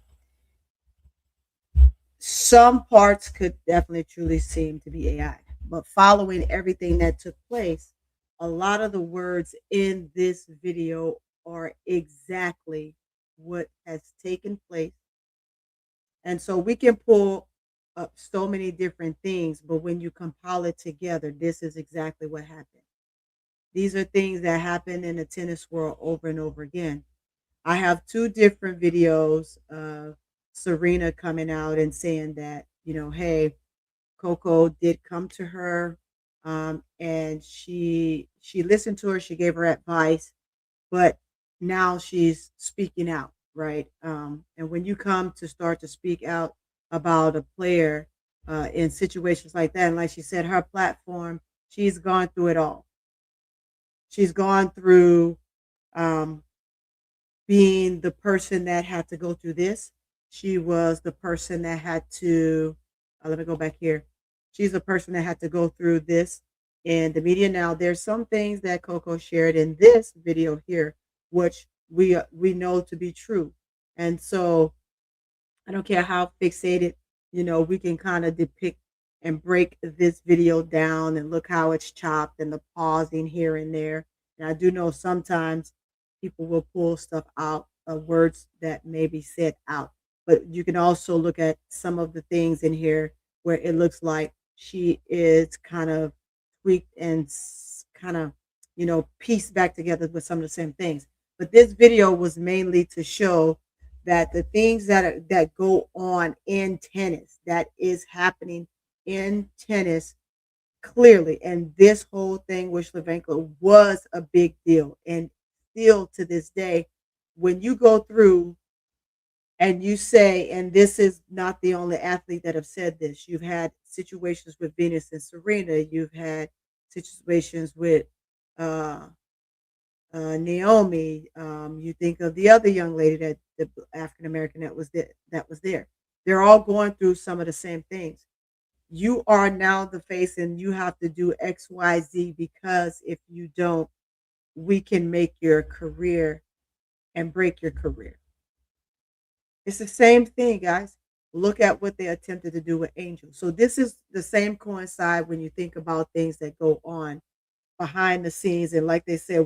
Some parts could definitely truly seem to be AI, but following everything that took place, a lot of the words in this video are exactly what has taken place. And so we can pull up so many different things, but when you compile it together, this is exactly what happened. These are things that happen in the tennis world over and over again. I have two different videos of Serena coming out and saying that, hey, Coco did come to her, and she listened to her, she gave her advice, but now she's speaking out, right? And when you come to start to speak out about a player in situations like that, and like she said, her platform, she's gone through it all. She's gone through um, being the person that had to go through this. She was the person that had to, let me go back here. She's the person that had to go through this in the media. Now, there's some things that Coco shared in this video here, which we know to be true. And so I don't care how fixated, we can kind of depict and break this video down and look how it's chopped and the pausing here and there. And I do know sometimes people will pull stuff out of words that may be said out. But you can also look at some of the things in here where it looks like she is kind of tweaked and kind of, pieced back together with some of the same things. But this video was mainly to show that the things that go on in tennis, that is happening in tennis clearly, and this whole thing with Slavenko was a big deal, and still to this day, when you go through and you say, and this is not the only athlete that have said this, you've had situations with Venus and Serena, you've had situations with uh, Naomi. You think of the other young lady that the African American that was there. They're all going through some of the same things. you are now the face and you have to do XYZ because if you don't, we can make your career and break your career. It's the same thing, guys. Look at what they attempted to do with Angel. So this is the same coincide when you think about things that go on behind the scenes. And like they said,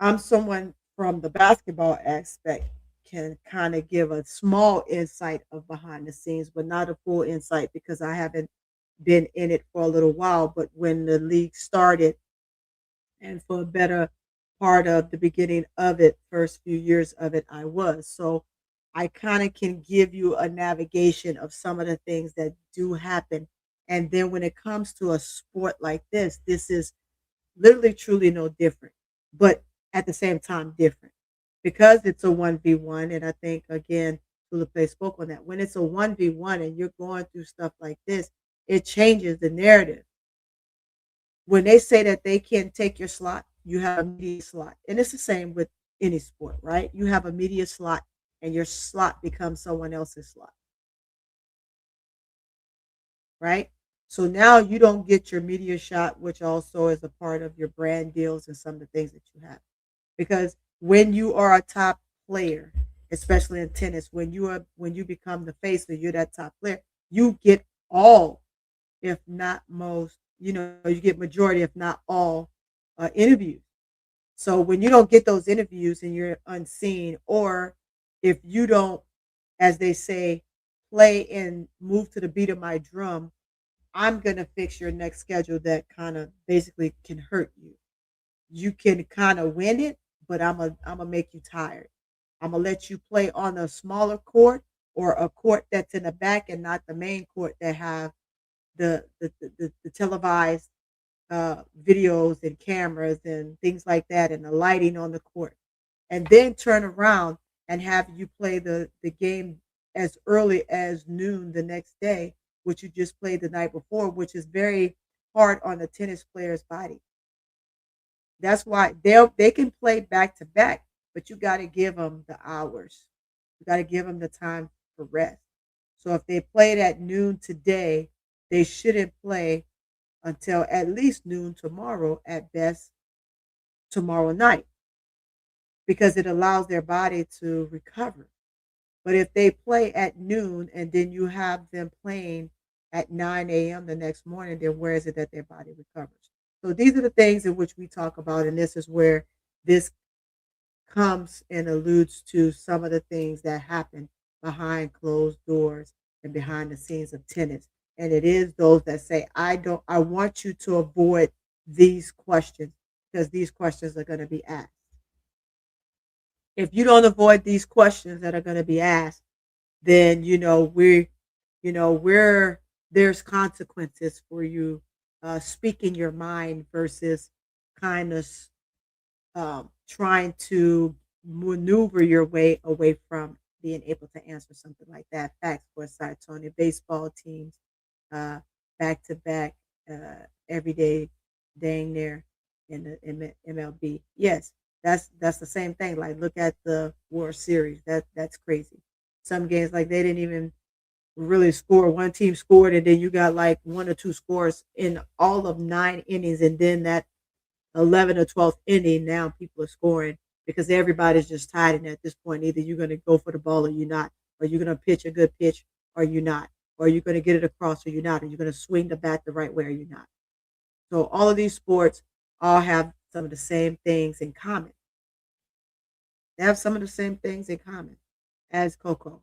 I'm someone from the basketball aspect can kind of give a small insight of behind the scenes, but not a full insight because I haven't been in it for a little while. But when the league started, and for a better part of the beginning of it, first few years of it, I was. So I kind of can give you a navigation of some of the things that do happen. And then when it comes to a sport like this is literally truly no different, but at the same time different because it's a 1v1. And I think, again, Tula spoke on that. When it's a 1v1 and you're going through stuff like this, it changes the narrative. When they say that they can take your slot, you have a media slot. And it's the same with any sport, right? You have a media slot and your slot becomes someone else's slot, right? So now you don't get your media shot, which also is a part of your brand deals and some of the things that you have. Because when you are a top player, especially in tennis, when you become the face or you're that top player, you get all, if not most, you get majority, if not all, interviews. So when you don't get those interviews and you're unseen, or if you don't, as they say, play and move to the beat of my drum, I'm gonna fix your next schedule that kind of basically can hurt you. You can kind of win it, but I'm gonna make you tired. I'm gonna let you play on a smaller court or a court that's in the back and not the main court that have the televised videos and cameras and things like that and the lighting on the court, and then turn around and have you play the game as early as noon the next day, which you just played the night before, which is very hard on the tennis player's body. That's why they can play back to back, but you got to give them the hours. You got to give them the time for rest. So if they played at noon today, they shouldn't play until at least noon tomorrow, at best tomorrow night, because it allows their body to recover. But if they play at noon and then you have them playing at 9 a.m. the next morning, then where is it that their body recovers? So these are the things in which we talk about, and this is where this comes and alludes to some of the things that happen behind closed doors and behind the scenes of tennis. And it is those that say, I want you to avoid these questions because these questions are going to be asked. If you don't avoid these questions that are going to be asked, then we're there's consequences for you speaking your mind versus kind of trying to maneuver your way away from being able to answer something like that. Facts for Cy Tony. Baseball teams, back to back, every day, dang near in the MLB. Yes, that's the same thing. Like look at the World Series. That's crazy. Some games like they didn't even really score. One team scored, and then you got like one or two scores in all of 9 innings, and then that 11th or 12th inning, now people are scoring because everybody's just tired. And at this point, either you're going to go for the ball or you're not, or you're going to pitch a good pitch or you're not, or you're going to get it across or you're not, or you're going to swing the bat the right way or you're not. So all of these sports all have some of the same things in common. They have some of the same things in common as Coco,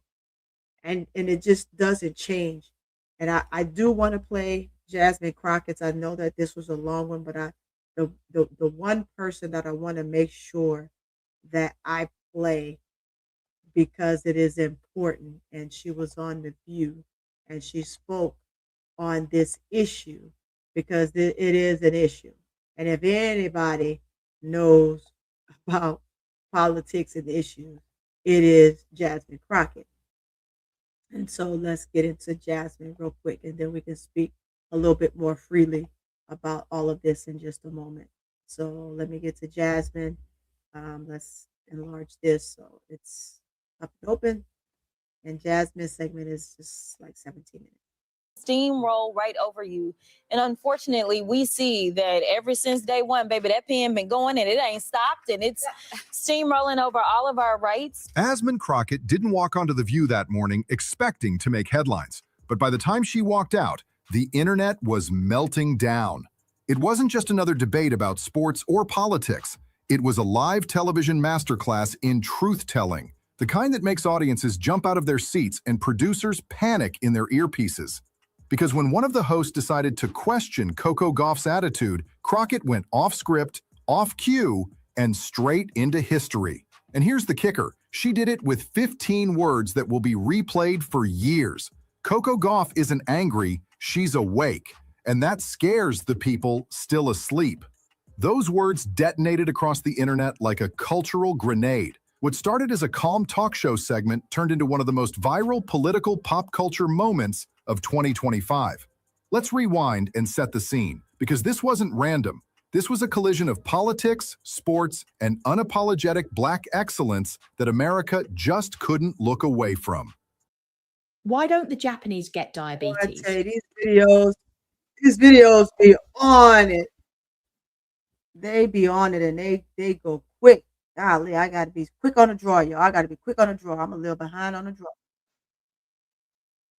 and it just doesn't change. And I do want to play Jasmine Crockett's. I know that this was a long one, but the one person that I want to make sure that I play because it is important, and she was on the View, and she spoke on this issue because it is an issue. And if anybody knows about politics and issues, it is Jasmine Crockett. And so let's get into Jasmine real quick, and then we can speak a little bit more freely about all of this in just a moment. So let me get to Jasmine. Let's enlarge this so it's up and open. And Jasmine's segment is just like 17 minutes. steamroll right over you. And unfortunately, we see that ever since day one, baby, that pen been going and it ain't stopped, and it's steamrolling over all of our rights. Asmund Crockett didn't walk onto The View that morning expecting to make headlines. But by the time she walked out, the internet was melting down. It wasn't just another debate about sports or politics. It was a live television masterclass in truth-telling, the kind that makes audiences jump out of their seats and producers panic in their earpieces. Because when one of the hosts decided to question Coco Gauff's attitude, Crockett went off script, off cue, and straight into history. And here's the kicker. She did it with 15 words that will be replayed for years. Coco Gauff isn't angry, she's awake. And that scares the people still asleep. Those words detonated across the internet like a cultural grenade. What started as a calm talk show segment turned into one of the most viral political pop culture moments of 2025. Let's rewind and set the scene, because this wasn't random. This was a collision of politics, sports, and unapologetic Black excellence that America just couldn't look away from. Why don't the Japanese get I diabetes? tell you, these videos be on it. They be on it, and they go quick. Golly, I gotta be quick on the draw, y'all. I gotta be quick on the draw. I'm a little behind on the draw.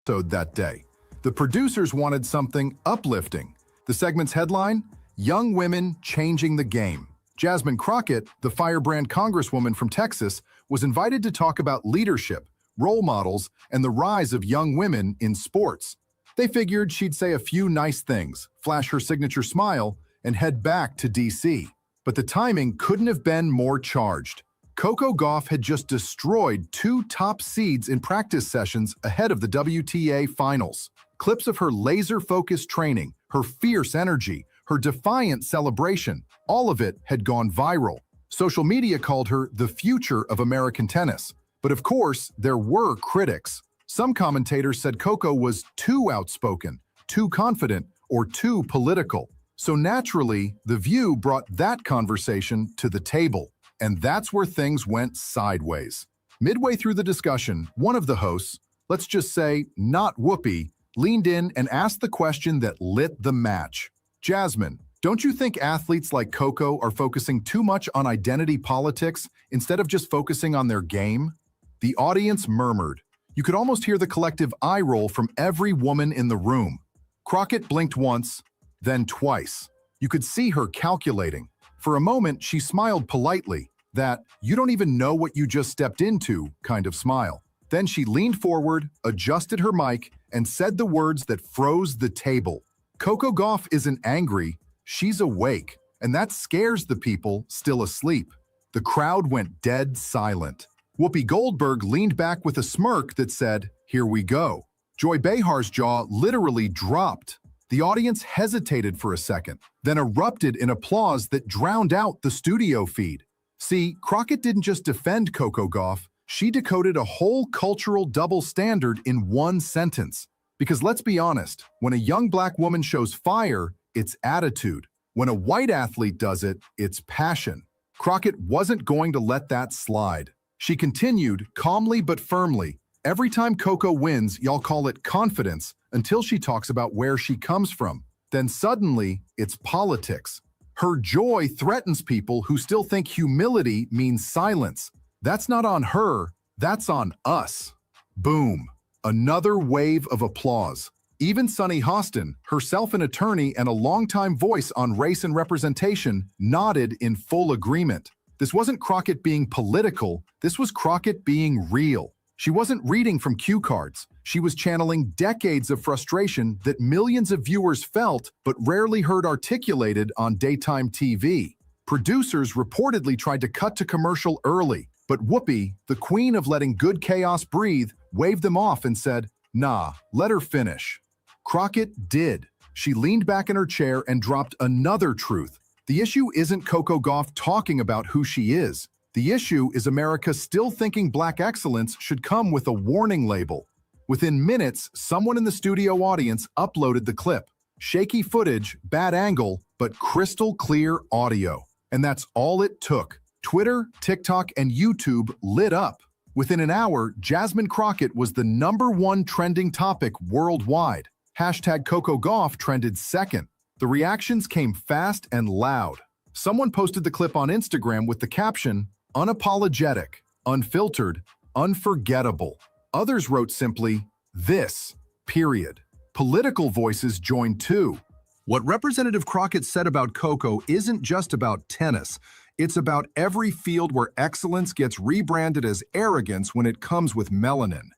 That day, the producers wanted something uplifting. The segment's headline: Young Women Changing the Game. Jasmine Crockett, the firebrand congresswoman from Texas, was invited to talk about leadership, role models, and the rise of young women in sports. They figured she'd say a few nice things, flash her signature smile, and head back to D.C. But the timing couldn't have been more charged. Coco Gauff had just destroyed 2 top seeds in practice sessions ahead of the WTA finals. Clips of her laser-focused training, her fierce energy, her defiant celebration, all of it had gone viral. Social media called her the future of American tennis. But of course, there were critics. Some commentators said Coco was too outspoken, too confident, or too political. So naturally, The View brought that conversation to the table. And that's where things went sideways. Midway through the discussion, one of the hosts, let's just say not Whoopi, leaned in and asked the question that lit the match. Jasmine, don't you think athletes like Coco are focusing too much on identity politics instead of just focusing on their game? The audience murmured. You could almost hear the collective eye roll from every woman in the room. Crockett blinked once, then twice. You could see her calculating. For a moment, she smiled politely, that "you don't even know what you just stepped into" kind of smile. Then she leaned forward, adjusted her mic, and said the words that froze the table. Coco Gauff isn't angry, she's awake, and that scares the people still asleep. The crowd went dead silent. Whoopi Goldberg leaned back with a smirk that said, "Here we go." Joy Behar's jaw literally dropped. The audience hesitated for a second, then erupted in applause that drowned out the studio feed. See, Crockett didn't just defend Coco Gauff, she decoded a whole cultural double standard in one sentence. Because let's be honest, when a young Black woman shows fire, it's attitude. When a white athlete does it, it's passion. Crockett wasn't going to let that slide. She continued, calmly but firmly, "Every time Coco wins, y'all call it confidence, until she talks about where she comes from. Then suddenly, it's politics. Her joy threatens people who still think humility means silence. That's not on her, that's on us." Boom. Another wave of applause. Even Sunny Hostin, herself an attorney and a longtime voice on race and representation, nodded in full agreement. This wasn't Crockett being political, this was Crockett being real. She wasn't reading from cue cards. She was channeling decades of frustration that millions of viewers felt but rarely heard articulated on daytime TV. Producers reportedly tried to cut to commercial early, but Whoopi, the queen of letting good chaos breathe, waved them off and said, "Nah, let her finish." Crockett did. She leaned back in her chair and dropped another truth. The issue isn't Coco Gauff talking about who she is. The issue is America still thinking Black excellence should come with a warning label. Within minutes, someone in the studio audience uploaded the clip. Shaky footage, bad angle, but crystal clear audio. And that's all it took. Twitter, TikTok, and YouTube lit up. Within an hour, Jasmine Crockett was the #1 trending topic worldwide. Hashtag Coco Gauff trended second. The reactions came fast and loud. Someone posted the clip on Instagram with the caption, "Unapologetic, unfiltered, unforgettable." Others wrote simply, "This, period." Political voices joined too. What Representative Crockett said about Coco isn't just about tennis. It's about every field where excellence gets rebranded as arrogance when it comes with melanin.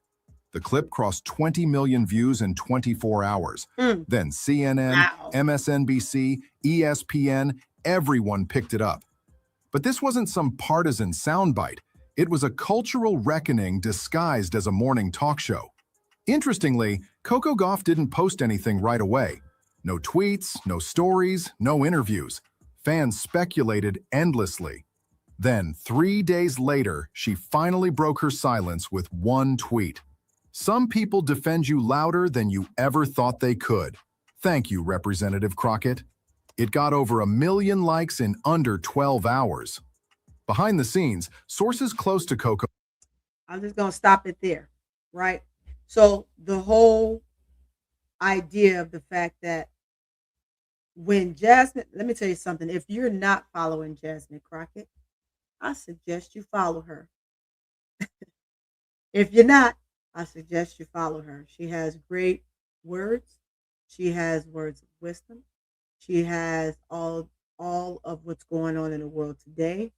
The clip crossed 20 million views in 24 hours. Then CNN, Wow. MSNBC, ESPN, everyone picked it up. But this wasn't some partisan soundbite. It was a cultural reckoning disguised as a morning talk show. Interestingly, Coco Gauff didn't post anything right away. No tweets, no stories, no interviews. Fans speculated endlessly. Then, 3 days later, she finally broke her silence with one tweet. "Some people defend you louder than you ever thought they could. Thank you, Representative Crockett." It got over 1 million likes in under 12 hours. Behind the scenes, sources close to Coco. I'm just going to stop it there, right? So the whole idea of the fact that when Jasmine, let me tell you something. If you're not following Jasmine Crockett, I suggest you follow her. If you're not, I suggest you follow her. She has great words. She has words of wisdom. She has all of what's going on in the world today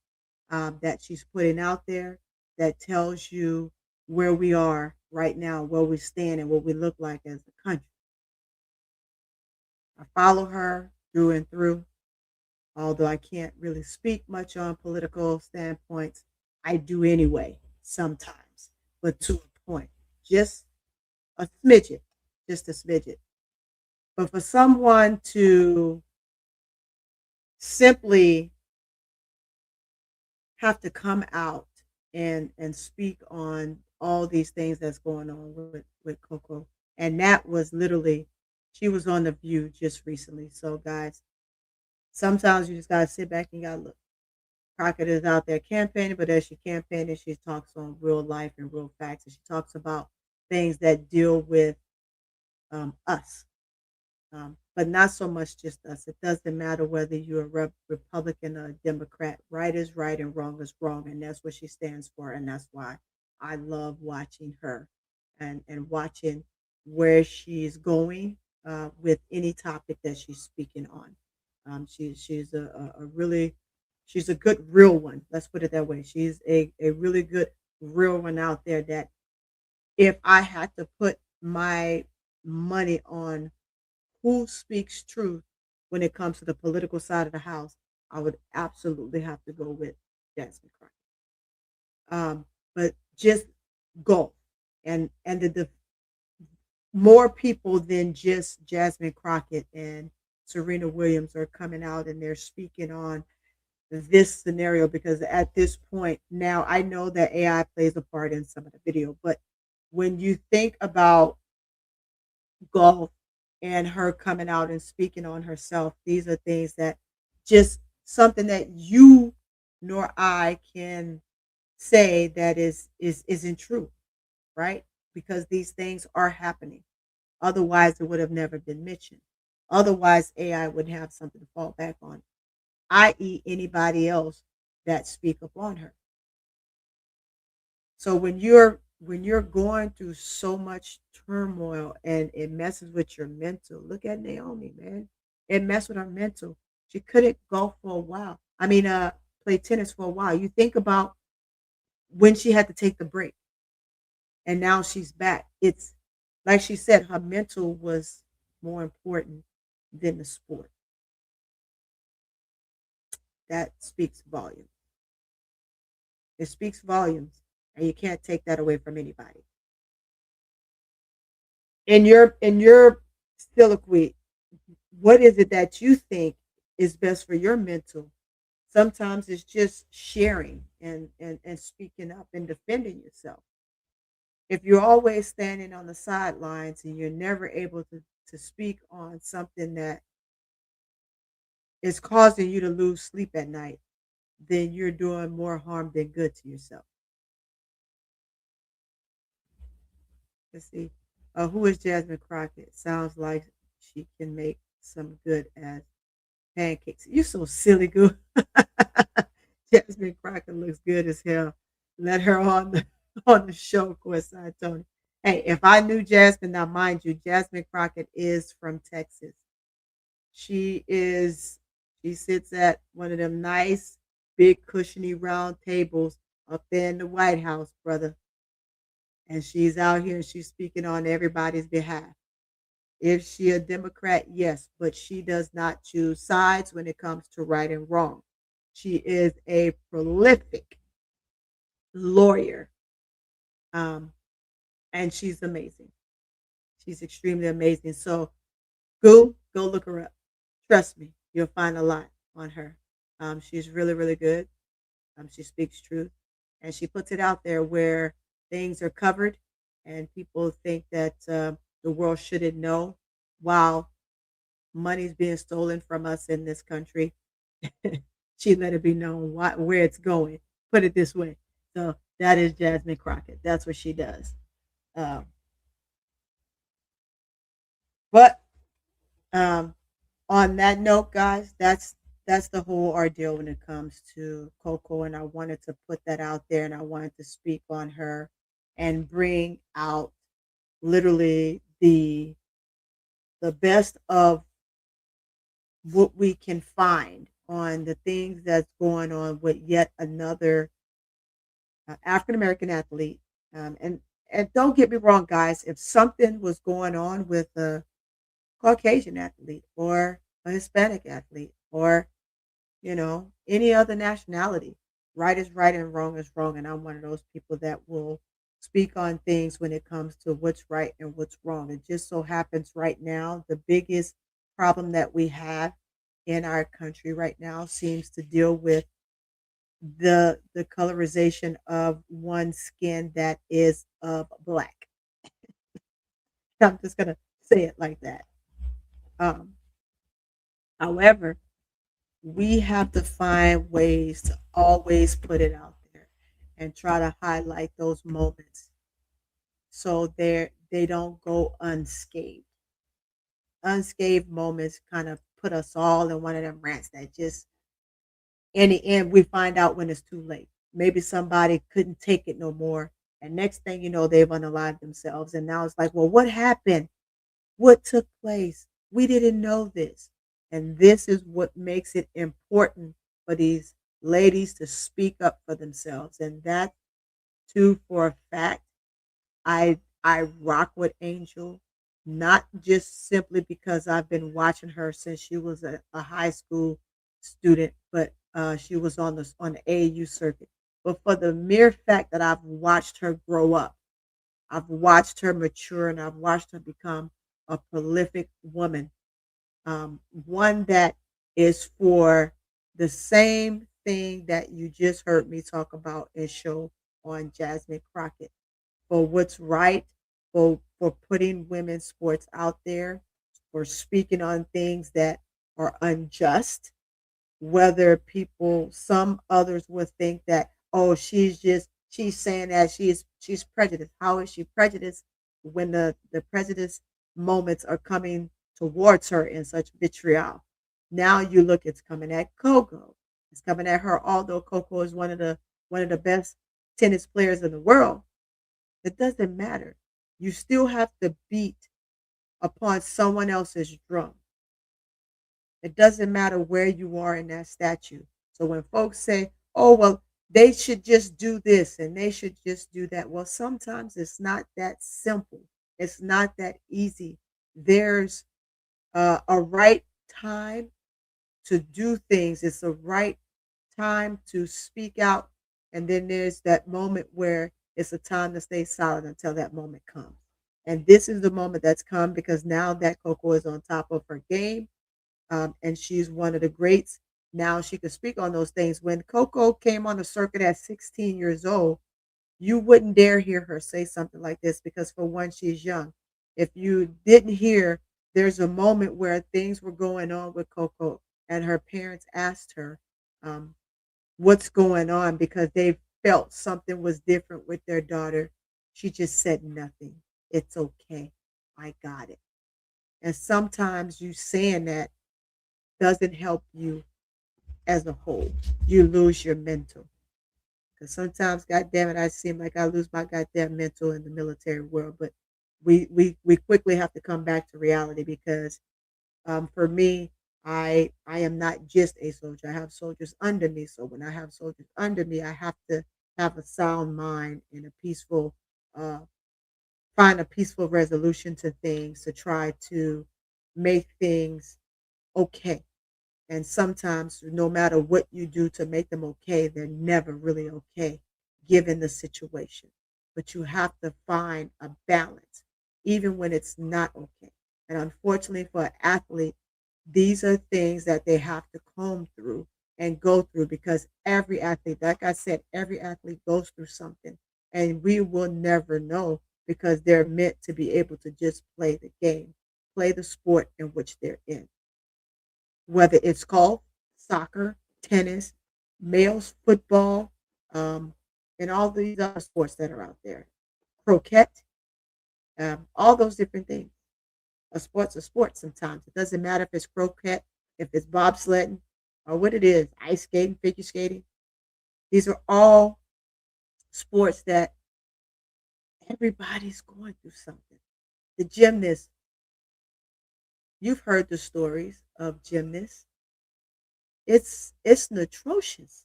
that she's putting out there that tells you where we are right now, where we stand, and what we look like as a country. I follow her through and through. Although I can't really speak much on political standpoints, I do anyway, sometimes, but to a point, just a smidget, just a smidget. But for someone to simply have to come out and speak on all these things that's going on with Coco, and that was literally, she was on The View just recently. So guys, sometimes you just gotta sit back and you gotta look. Crockett is out there campaigning, but as she campaigning, she talks on real life and real facts, and she talks about things that deal with us, but not so much just us. It doesn't matter whether you're a Republican or a Democrat. Right is right and wrong is wrong, and that's what she stands for, and that's why I love watching her and watching where she's going with any topic that she's speaking on. She's a really, she's a good real one. Let's put it that way. She's a really good real one out there that if I had to put my money on who speaks truth when it comes to the political side of the house, I would absolutely have to go with Jasmine Crockett. But just go and the more people than just Jasmine Crockett and Serena Williams are coming out and they're speaking on this scenario, because at this point now I know that AI plays a part in some of the video, but when you think about Gauff and her coming out and speaking on herself, these are things that just something that you nor I can say that isn't true, right? Because these things are happening. Otherwise, it would have never been mentioned. Otherwise, AI wouldn't have something to fall back on, i.e., anybody else that speak upon her. So when you're going through so much turmoil and it messes with your mental, look at Naomi, man. It messed with her mental. She couldn't go for a while. I mean, play tennis for a while. You think about when she had to take the break, and now she's back. It's like she said, her mental was more important than the sport. That speaks volumes. It speaks volumes, and you can't take that away from anybody. In your soliloquy, what is it that you think is best for your mental? Sometimes it's just sharing and speaking up and defending yourself. If you're always standing on the sidelines and you're never able to speak on something that is causing you to lose sleep at night, then you're doing more harm than good to yourself. Let's see. Who is Jasmine Crockett? Sounds like she can make some good as pancakes. You're so silly, good. Jasmine Crockett looks good as hell. Let her on the on the show, of course, Tony. Hey, if I knew Jasmine, now mind you, Jasmine Crockett is from Texas. She is she sits at one of them nice, big, cushiony round tables up there in the White House, brother. And she's out here and she's speaking on everybody's behalf. Is she a Democrat? Yes, but she does not choose sides when it comes to right and wrong. She is a prolific lawyer, um, and she's amazing. She's extremely amazing. So go look her up. Trust me, you'll find a lot on her. She's really, really good. She speaks truth, and she puts it out there where things are covered, and people think that the world shouldn't know. While money's being stolen from us in this country, she let it be known where it's going. Put it this way. So that is Jasmine Crockett. That's what she does. Um, but um, on that note, guys, that's the whole ordeal when it comes to Coco, and I wanted to put that out there, and I wanted to speak on her and bring out literally the best of what we can find on the things that's going on with yet another African American athlete. And don't get me wrong, guys, if something was going on with a Caucasian athlete or a Hispanic athlete or any other nationality, right is right and wrong is wrong. And I'm one of those people that will speak on things when it comes to what's right and what's wrong. It just so happens right now, the biggest problem that we have in our country right now seems to deal with the colorization of one's skin that is of black. I'm just gonna say it like that. Um, However, we have to find ways to always put it out there and try to highlight those moments so they don't go unscathed. Unscathed moments kind of put us all in one of them rants that just in the end we find out when it's too late. Maybe somebody couldn't take it no more. And next thing you know, they've unalived themselves. And now it's like, well, what happened? What took place? We didn't know this. And this is what makes it important for these ladies to speak up for themselves. And that too, for a fact, I rock with Angel, not just simply because I've been watching her since she was a high school student, but she was on the AAU circuit. But for the mere fact that I've watched her grow up, I've watched her mature, and I've watched her become a prolific woman, one that is for the same thing that you just heard me talk about and show on Jasmine Crockett, for what's right, for putting women's sports out there, for speaking on things that are unjust, whether people some others would think that, oh, she's saying that she's prejudiced. How is she prejudiced when the prejudice moments are coming towards her in such vitriol? Now you look, it's coming at Coco, it's coming at her, although Coco is one of the best tennis players in the world. It doesn't matter. You still have to beat upon someone else's drum. It doesn't matter where you are in that statue. So when folks say, oh, well, they should just do this and they should just do that. Well, sometimes it's not that simple. It's not that easy. There's a right time to do things. It's a right time to speak out. And then there's that moment where it's a time to stay silent until that moment comes. And this is the moment that's come because now that Coco is on top of her game, and she's one of the greats. Now she can speak on those things. When Coco came on the circuit at 16 years old, you wouldn't dare hear her say something like this because, for one, she's young. If you didn't hear, there's a moment where things were going on with Coco, and her parents asked her um, what's going on because they felt something was different with their daughter. She just said nothing. It's okay. I got it. And sometimes you saying that doesn't help you as a whole. You lose your mental. Because sometimes, goddamn it, I seem like I lose my goddamn mental in the military world. But we quickly have to come back to reality because for me, I am not just a soldier. I have soldiers under me. So when I have soldiers under me, I have to have a sound mind and a peaceful, uh, find a peaceful resolution to things to try to make things okay. And sometimes, no matter what you do to make them okay, they're never really okay given the situation. But you have to find a balance, even when it's not okay. And unfortunately, for an athlete, these are things that they have to comb through and go through because every athlete, like I said, every athlete goes through something. And we will never know because they're meant to be able to just play the game, play the sport in which they're in, whether it's golf, soccer, tennis, males football, um, and all these other sports that are out there, croquet, all those different things. A sport's a sport sometimes. It doesn't matter if it's croquet, if it's bobsledding, or what it is, ice skating, figure skating. These are all sports that everybody's going through something. The gymnast, you've heard the stories of gymnasts. It's atrocious.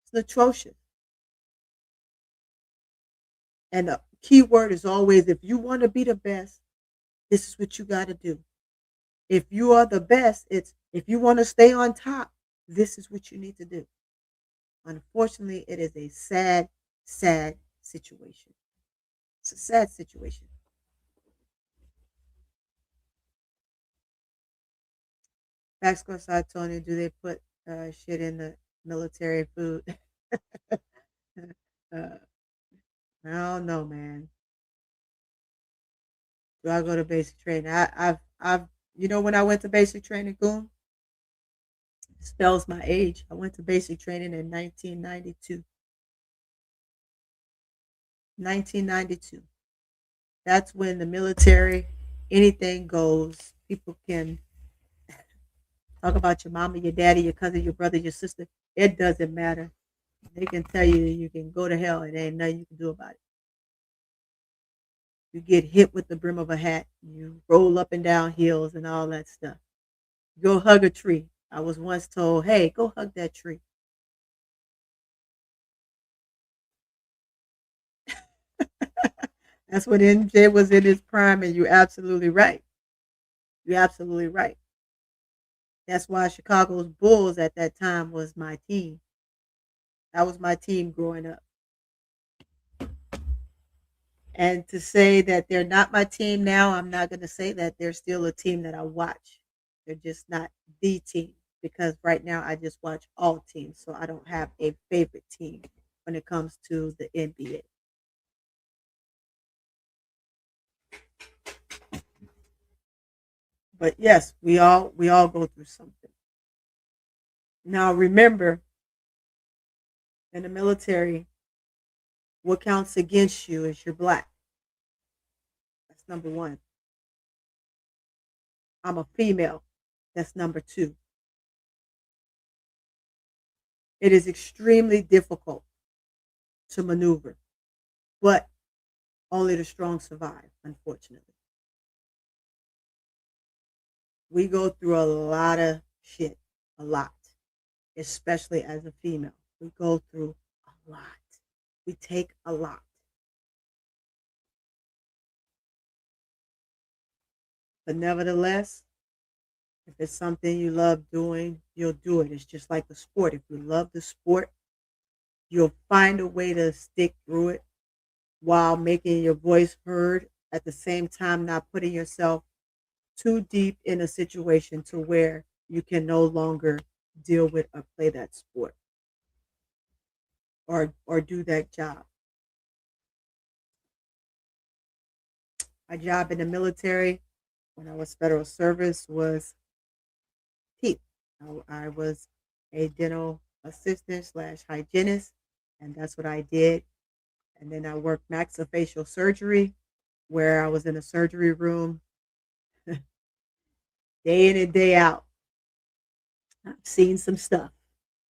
It's atrocious. And the key word is always if you want to be the best, this is what you got to do. If you are the best, it's if you want to stay on top, this is what you need to do. Unfortunately, it is a sad, sad situation. It's a sad situation. Facts go side, Tony. Do they put shit in the military food? I don't know, man. Do I go to basic training? I've, when I went to basic training, Goon, spells my age. I went to basic training in 1992. 1992. That's when the military, anything goes. People can talk about your mama, your daddy, your cousin, your brother, your sister. It doesn't matter. They can tell you you can go to hell and there ain't nothing you can do about it. You get hit with the brim of a hat. You roll up and down hills and all that stuff. Go hug a tree. I was once told, hey, go hug that tree. That's when MJ was in his prime, and you're absolutely right. You're absolutely right. That's why Chicago's Bulls at that time was my team. That was my team growing up. And to say that they're not my team now, I'm not going to say that. They're still a team that I watch. They're just not the team because right now I just watch all teams. So I don't have a favorite team when it comes to the NBA. But yes, we all go through something. Now remember, in the military, what counts against you is you're black. That's number one. I'm a female. That's number two. It is extremely difficult to maneuver, but only the strong survive, unfortunately. We go through a lot of shit, a lot, especially as a female. We go through a lot. We take a lot. But nevertheless, if it's something you love doing, you'll do it. It's just like the sport. If you love the sport, you'll find a way to stick through it while making your voice heard at the same time, not putting yourself too deep in a situation to where you can no longer deal with or play that sport or do that job. My job in the military when I was federal service was teeth. I was a dental assistant slash hygienist, and that's what I did. And then I worked maxillofacial surgery, where I was in a surgery room day in and day out. I've seen some stuff.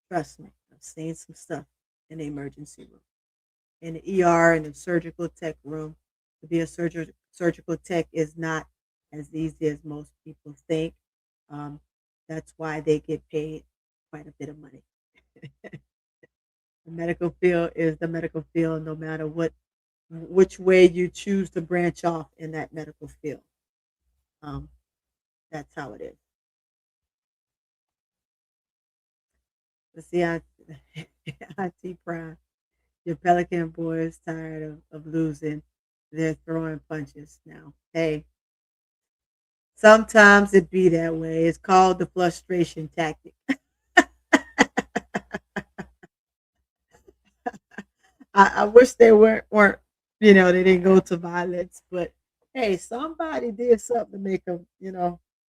Trust me, I've seen some stuff in the emergency room, in the ER, in the surgical tech room. To be a surgical tech is not as easy as most people think. Um, that's why they get paid quite a bit of money. The medical field is the medical field, no matter which way you choose to branch off in that medical field. Um, that's how it is. But see, I see Prime. Your Pelican boy is tired of losing. They're throwing punches now. Hey, sometimes it be that way. It's called the frustration tactic. I wish they weren't they didn't go to violence, but hey, somebody did something to make them,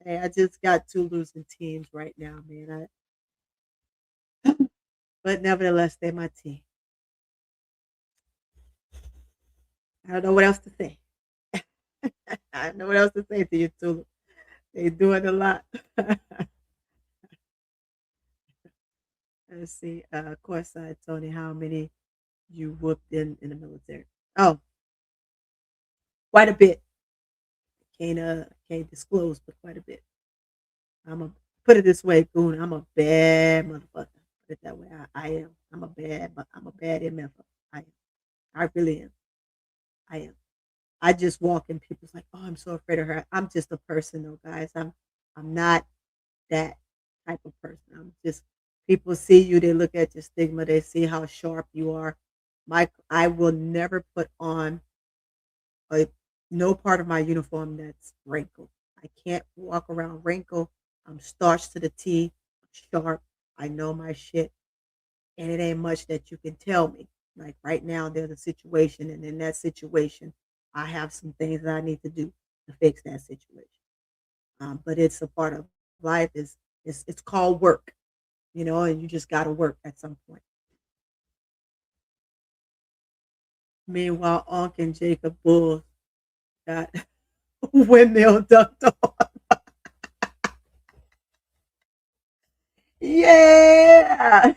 Hey, I just got two losing teams right now, man. But nevertheless, they're my team. I don't know what else to say. I don't know what else to say to you, Tula. They doing a lot. Let's see. Course side, Tony, how many you whooped in the military? Oh, quite a bit. Can't disclose, but quite a bit. I'm a Put it this way, Goon. I'm a bad motherfucker. Put it that way. I am. I'm a bad MF. I am. I really am. I am. I just walk in people's like, oh, I'm so afraid of her. I'm just a person though, guys. I'm not that type of person. I'm just people see you, they look at your stigma, they see how sharp you are. I will never put on a no part of my uniform that's wrinkled. I can't walk around wrinkled. I'm starched to the T, sharp. I know my shit, and it ain't much that you can tell me. Like right now, there's a situation, and in that situation, I have some things that I need to do to fix that situation. But it's a part of life. It's called work, and you just got to work at some point. Meanwhile, Unc and Jacob Bull got windmill ducked on. Yeah.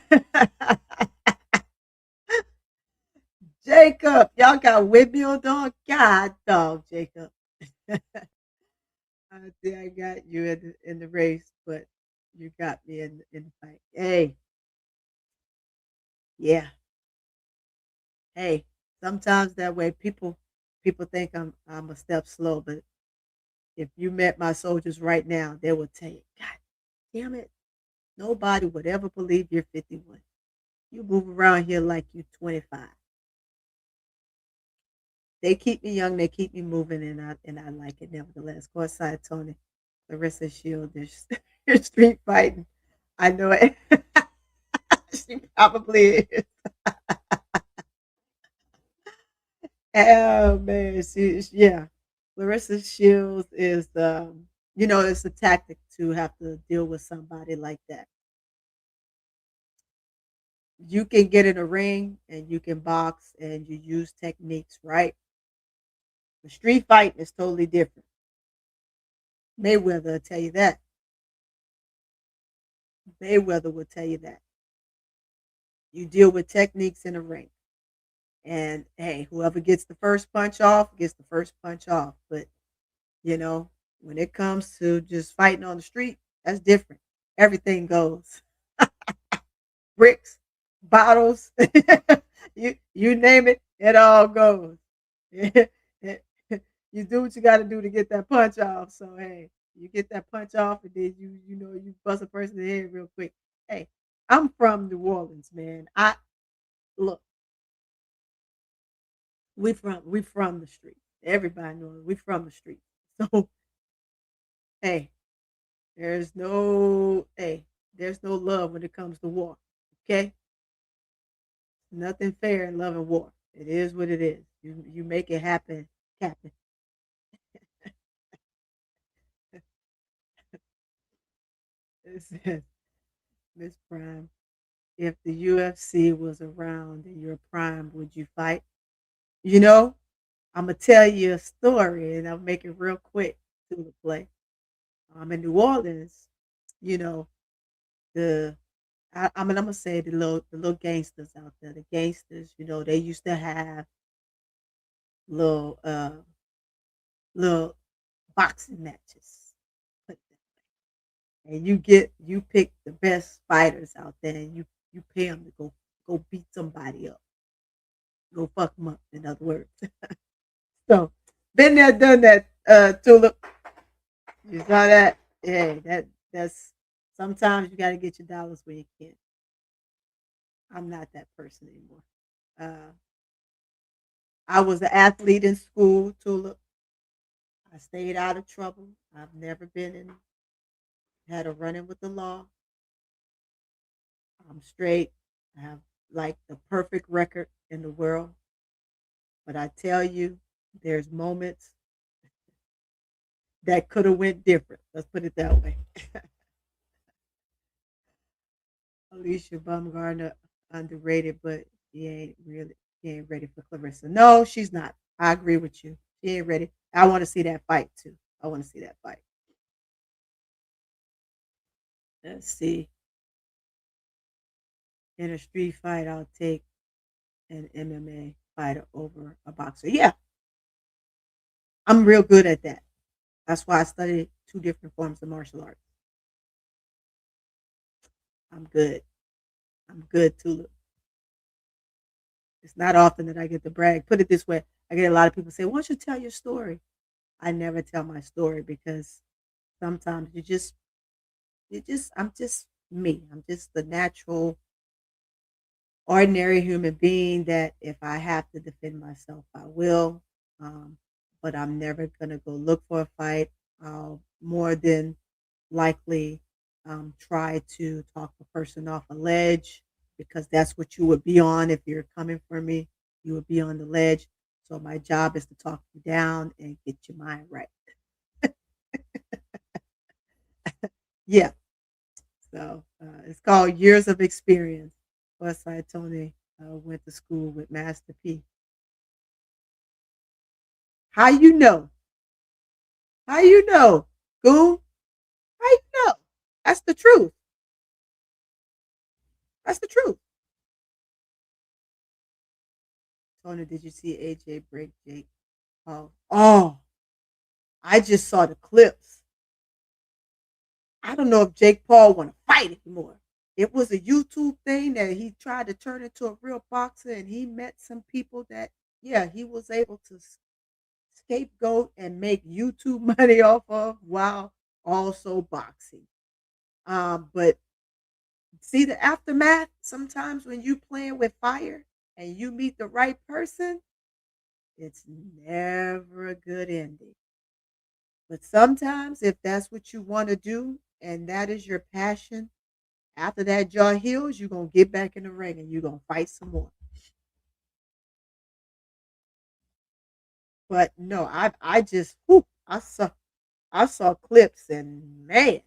Jacob, y'all got windmill dog? God dog, Jacob. I think I got you in the race, but you got me in the fight. Hey, yeah. Hey, sometimes that way people think I'm a step slow, but if you met my soldiers right now, they will tell you, God damn it, nobody would ever believe you're 51. You move around here like you 25. They keep me young, they keep me moving, and I like it nevertheless. Courtside Tony, Larissa Shield, there's street fighting. I know it. She probably is. Oh man, yeah. Larissa Shields is it's a tactic to have to deal with somebody like that. You can get in a ring and you can box and you use techniques, right? The street fighting is totally different. Mayweather will tell you that. Mayweather will tell you that. You deal with techniques in a ring. And hey, whoever gets the first punch off gets the first punch off. But when it comes to just fighting on the street, that's different. Everything goes. Bricks, bottles, you name it, it all goes. You do what you got to do to get that punch off. So hey, you get that punch off, and then you bust a person in the head real quick. Hey, I'm from New Orleans, man. I look, we from the street. Everybody knows we from the street. So hey, there's no love when it comes to war. Okay, nothing fair in love and war. It is what it is. You make it happen, Captain. It says, Miss Prime, if the UFC was around in your prime, would you fight? You know, I'm gonna tell you a story, and I'll make it real quick to the play. In New Orleans, you know, the I'm gonna say the little gangsters out there, the gangsters, they used to have little little boxing matches. Put it that way. And you pick the best fighters out there, and you pay them to go beat somebody up, go fuck them up. In other words, so been there, done that. Tulip, you saw that? Yeah, that's sometimes you got to get your dollars where you can. I'm not that person anymore. Uh, I was an athlete in school, Tulip. I stayed out of trouble. I've never been in had a run in with the law. I'm straight. I have like the perfect record in the world. But I tell you, there's moments that could have went different. Let's put it that way. Alicia Baumgartner underrated, but she ain't ready for Clarissa. No, she's not. I agree with you. She ain't ready. I want to see that fight too. I want to see that fight. Let's see. In a street fight, I'll take an MMA fighter over a boxer. Yeah, I'm real good at that. That's why I studied two different forms of martial arts. I'm good. I'm good, Tulip. It's not often that I get to brag. Put it this way, I get a lot of people say, "Why don't you tell your story?" I never tell my story because sometimes I'm just me. I'm just the natural, ordinary human being that if I have to defend myself, I will. Um, but I'm never gonna go look for a fight. I'll more than likely try to talk the person off a ledge because that's what you would be on if you're coming for me. You would be on the ledge. So my job is to talk you down and get your mind right. Yeah. So it's called Years of Experience. Westside Tony went to school with Master P. How you know? How you know? Goon? How you know? That's the truth. That's the truth. Tony, did you see AJ break Jake? Oh, I just saw the clips. I don't know if Jake Paul want to fight anymore. It was a YouTube thing that he tried to turn into a real boxer, and he met some people that, yeah, he was able to scapegoat and make YouTube money off of while also boxing. But see the aftermath. Sometimes when you playing with fire and you meet the right person, it's never a good ending. But sometimes, if that's what you want to do and that is your passion, after that jaw heals, you're gonna get back in the ring and you're gonna fight some more. But no, I just whew, I saw clips and man,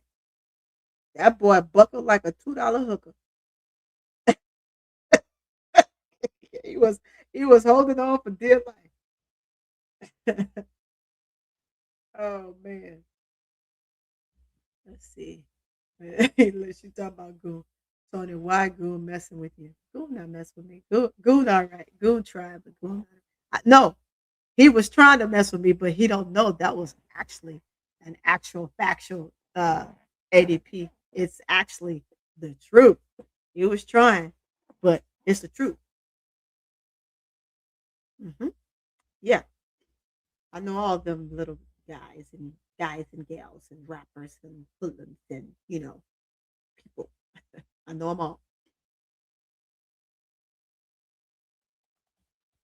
that boy buckled like a $2 hooker. he was he was holding on for dear life. Oh man. Let's see. She talking about Goon. Tony, why Goon messing with you? Goon not messing with me. Goon all right. Goon tried, but Goon no. He was trying to mess with me, but he don't know that was actually an actual factual ADP. It's actually the truth. He was trying, but it's the truth. Hmm. Yeah, I know all them little guys and gals and rappers and hoodlums and people. I know them all.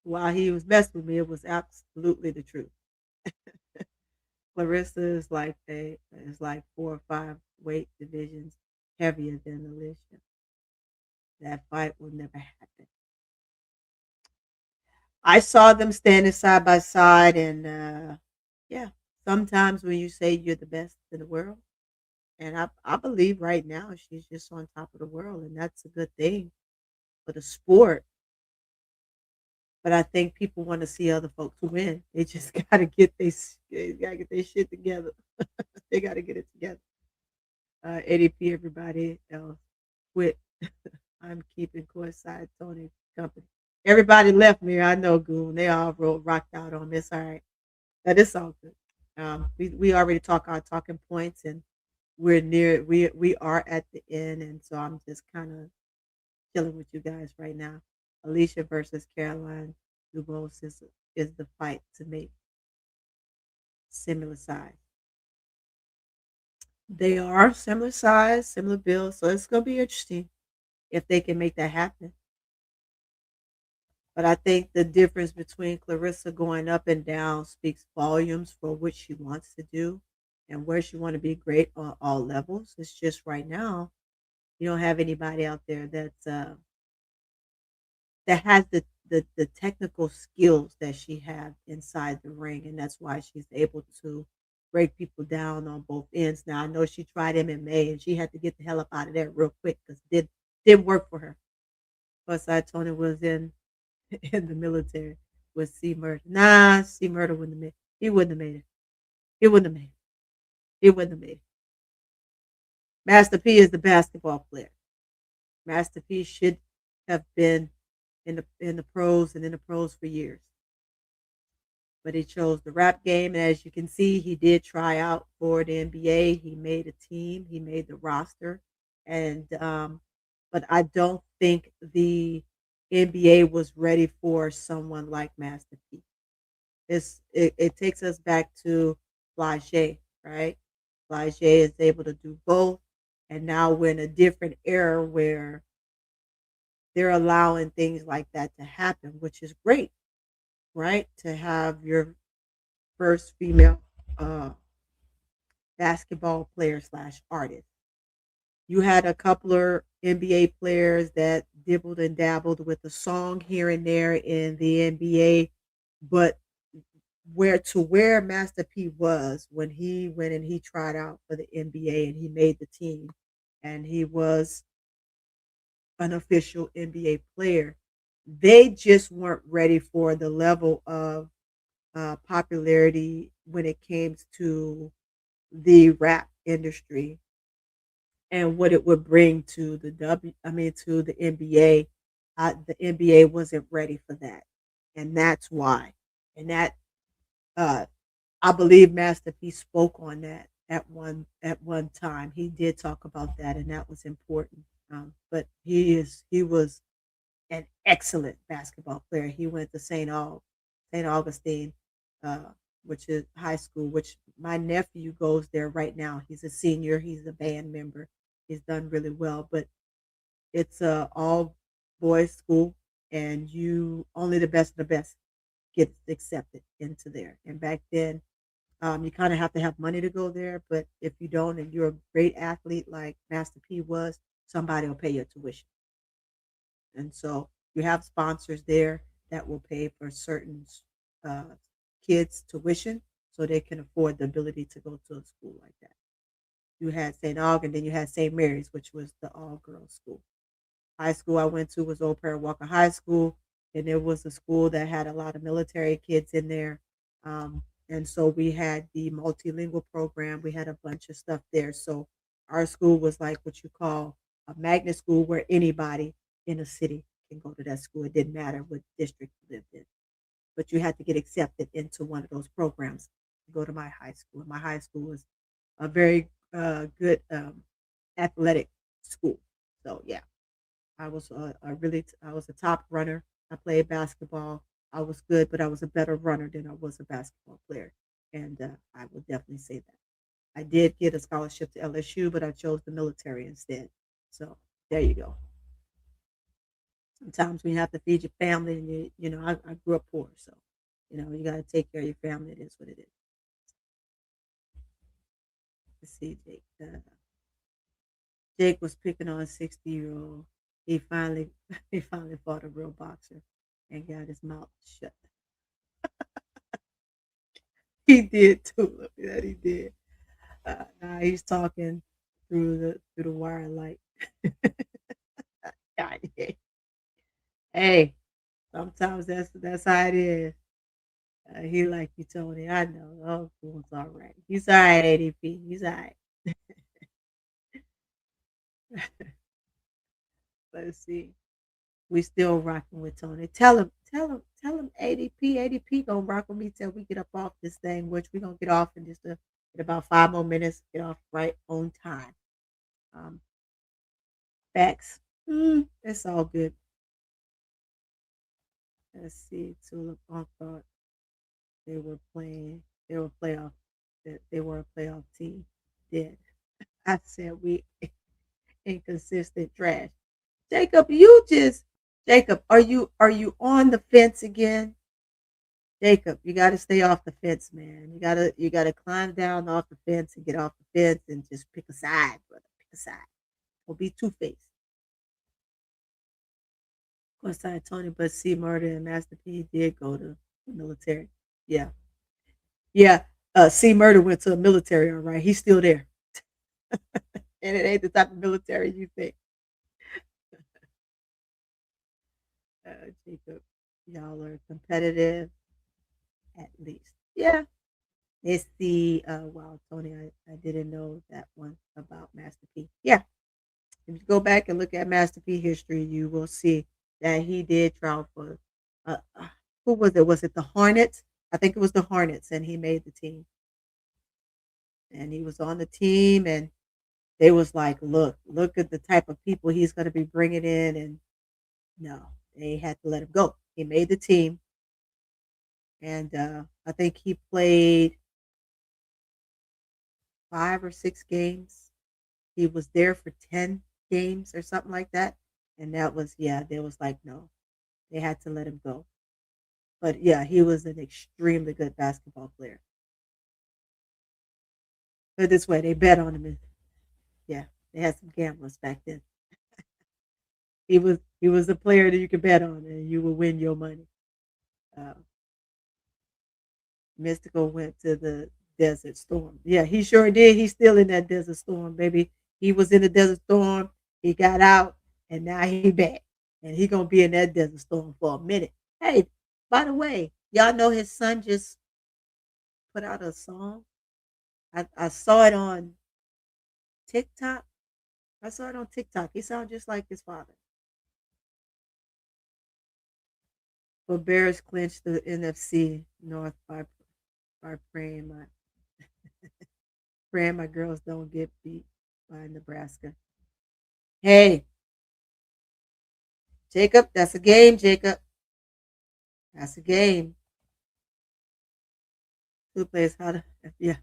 While he was messing with me, it was absolutely the truth. Clarissa is like 4 or 5 weight divisions heavier than Alicia. That fight will never happen. I saw them standing side by side, and yeah, sometimes when you say you're the best in the world, and I believe right now she's just on top of the world, and that's a good thing for the sport. But I think people want to see other folks win. They just gotta get they gotta get their shit together. They got to get it together. ADP, everybody else quit. I'm keeping courtside Tony company. Everybody left me. I know, Goon. They all rocked out on this. All right. That is all good. We already talked our talking points, and we are at the end, and so I'm just kind of chilling with you guys right now. Alicia versus Caroline Dubose is the fight to make similar size. They are similar size, similar build, so it's gonna be interesting if they can make that happen. But I think the difference between Clarissa going up and down speaks volumes for what she wants to do and where she want to be great on all levels. It's just right now you don't have anybody out there that has the technical skills that she has inside the ring, and that's why she's able to break people down on both ends. Now I know she tried MMA and she had to get the hell up out of there real quick because it didn't work for her. Plus, I Tony was in the military with C Murder. Nah, C Murder wouldn't have made. He wouldn't have made it. He wouldn't have made it. He wouldn't have made it. Master P is the basketball player. Master P should have been in the pros and in the pros for years. But he chose the rap game, and as you can see, he did try out for the NBA. He made a team, he made the roster, and but I don't think the NBA was ready for someone like Master P. It takes us back to Flage, right? Flage is able to do both, and now we're in a different era where they're allowing things like that to happen, which is great, right? To have your first female uh, basketball player slash artist. You had a couple of NBA players that dibbled and dabbled with a song here and there in the NBA, but where Master P was when he went and he tried out for the NBA and he made the team and he was an official NBA player. They just weren't ready for the level of popularity when it came to the rap industry and what it would bring to to the NBA. The NBA wasn't ready for that, and that's why. And that uh, I believe Master P spoke on that at one time. He did talk about that, and that was important. But he was an excellent basketball player. He went to St. Augustine, uh, which is high school, which my nephew goes there right now. He's a senior. He's a band member. He's done really well, but it's a all boys school, and you only the best of the best get accepted into there. And back then, you kind of have to have money to go there, but if you don't, and you're a great athlete like Master P was, somebody will pay your tuition. And so you have sponsors there that will pay for certain uh, kids' tuition so they can afford the ability to go to a school like that. You had St. Aug, and then you had St. Mary's, which was the all girls school. High school I went to was Old Prairie Walker High School, and it was a school that had a lot of military kids in there. And so we had the multilingual program. We had a bunch of stuff there. So our school was like what you call a magnet school where anybody in a city can go to that school. It didn't matter what district you lived in, but you had to get accepted into one of those programs to go to my high school. My high school was a very good athletic school. So yeah, I was a top runner. I played basketball. I was good, but I was a better runner than I was a basketball player, and I would definitely say that. I did get a scholarship to LSU, but I chose the military instead. So there you go. Sometimes when you have to feed your family, and I grew up poor, so you got to take care of your family. It is what it is. Let's see, Jake. Jake was picking on a 60-year-old. He finally he finally fought a real boxer and got his mouth shut. He did too. Look at that, he did. Now he's talking through the wire like Kanye. Hey, sometimes that's how it is. He like you, Tony. I know. Oh, Cool's all right. He's all right, ADP. He's all right. Let's see. We still rocking with Tony. Tell him ADP gonna rock with me till we get up off this thing, which we gonna get off in just in about 5 more minutes. Get off right on time. Um, Facts. It's all good. Let's see. Tulip on thought they were playing. They were playoff. That they were a playoff team. Did I said we inconsistent trash? Jacob, Jacob. Are you on the fence again? Jacob, you got to stay off the fence, man. You gotta climb down off the fence and get off the fence and just pick a side, brother. Pick a side. Don't be two faced. Of course, I Tony, but C Murder and Master P did go to the military. Yeah, yeah. C Murder went to the military. All right, he's still there, and it ain't the type of military you think. Jacob, y'all are competitive at least. Yeah, it's the wow, Tony. I didn't know that one about Master P. Yeah, if you go back and look at Master P history, you will see that he did travel for who was it? Was it the Hornets? I think it was the Hornets, and he made the team. And he was on the team, and they was like, look at the type of people he's going to be bringing in, and no, they had to let him go. He made the team, and I think he played 5 or 6 games. He was there for 10 games or something like that, and that was yeah. They was like, no, they had to let him go. But yeah, he was an extremely good basketball player. Put it this way, they bet on him. And, yeah, they had some gamblers back then. He was a player that you could bet on, and you would win your money. Uh, Mystical went to the Desert Storm. Yeah, he sure did. He's still in that Desert Storm, baby. He was in the Desert Storm. He got out, and now he back, and he gonna be in that Desert Storm for a minute. Hey, by the way, y'all know his son just put out a song. I saw it on TikTok. I saw it on TikTok. He sounds just like his father. But Bears clinched the NFC North by praying my girls don't get beat by Nebraska. Hey, Jacob, that's a game, Jacob. That's a game. Who plays how to yeah,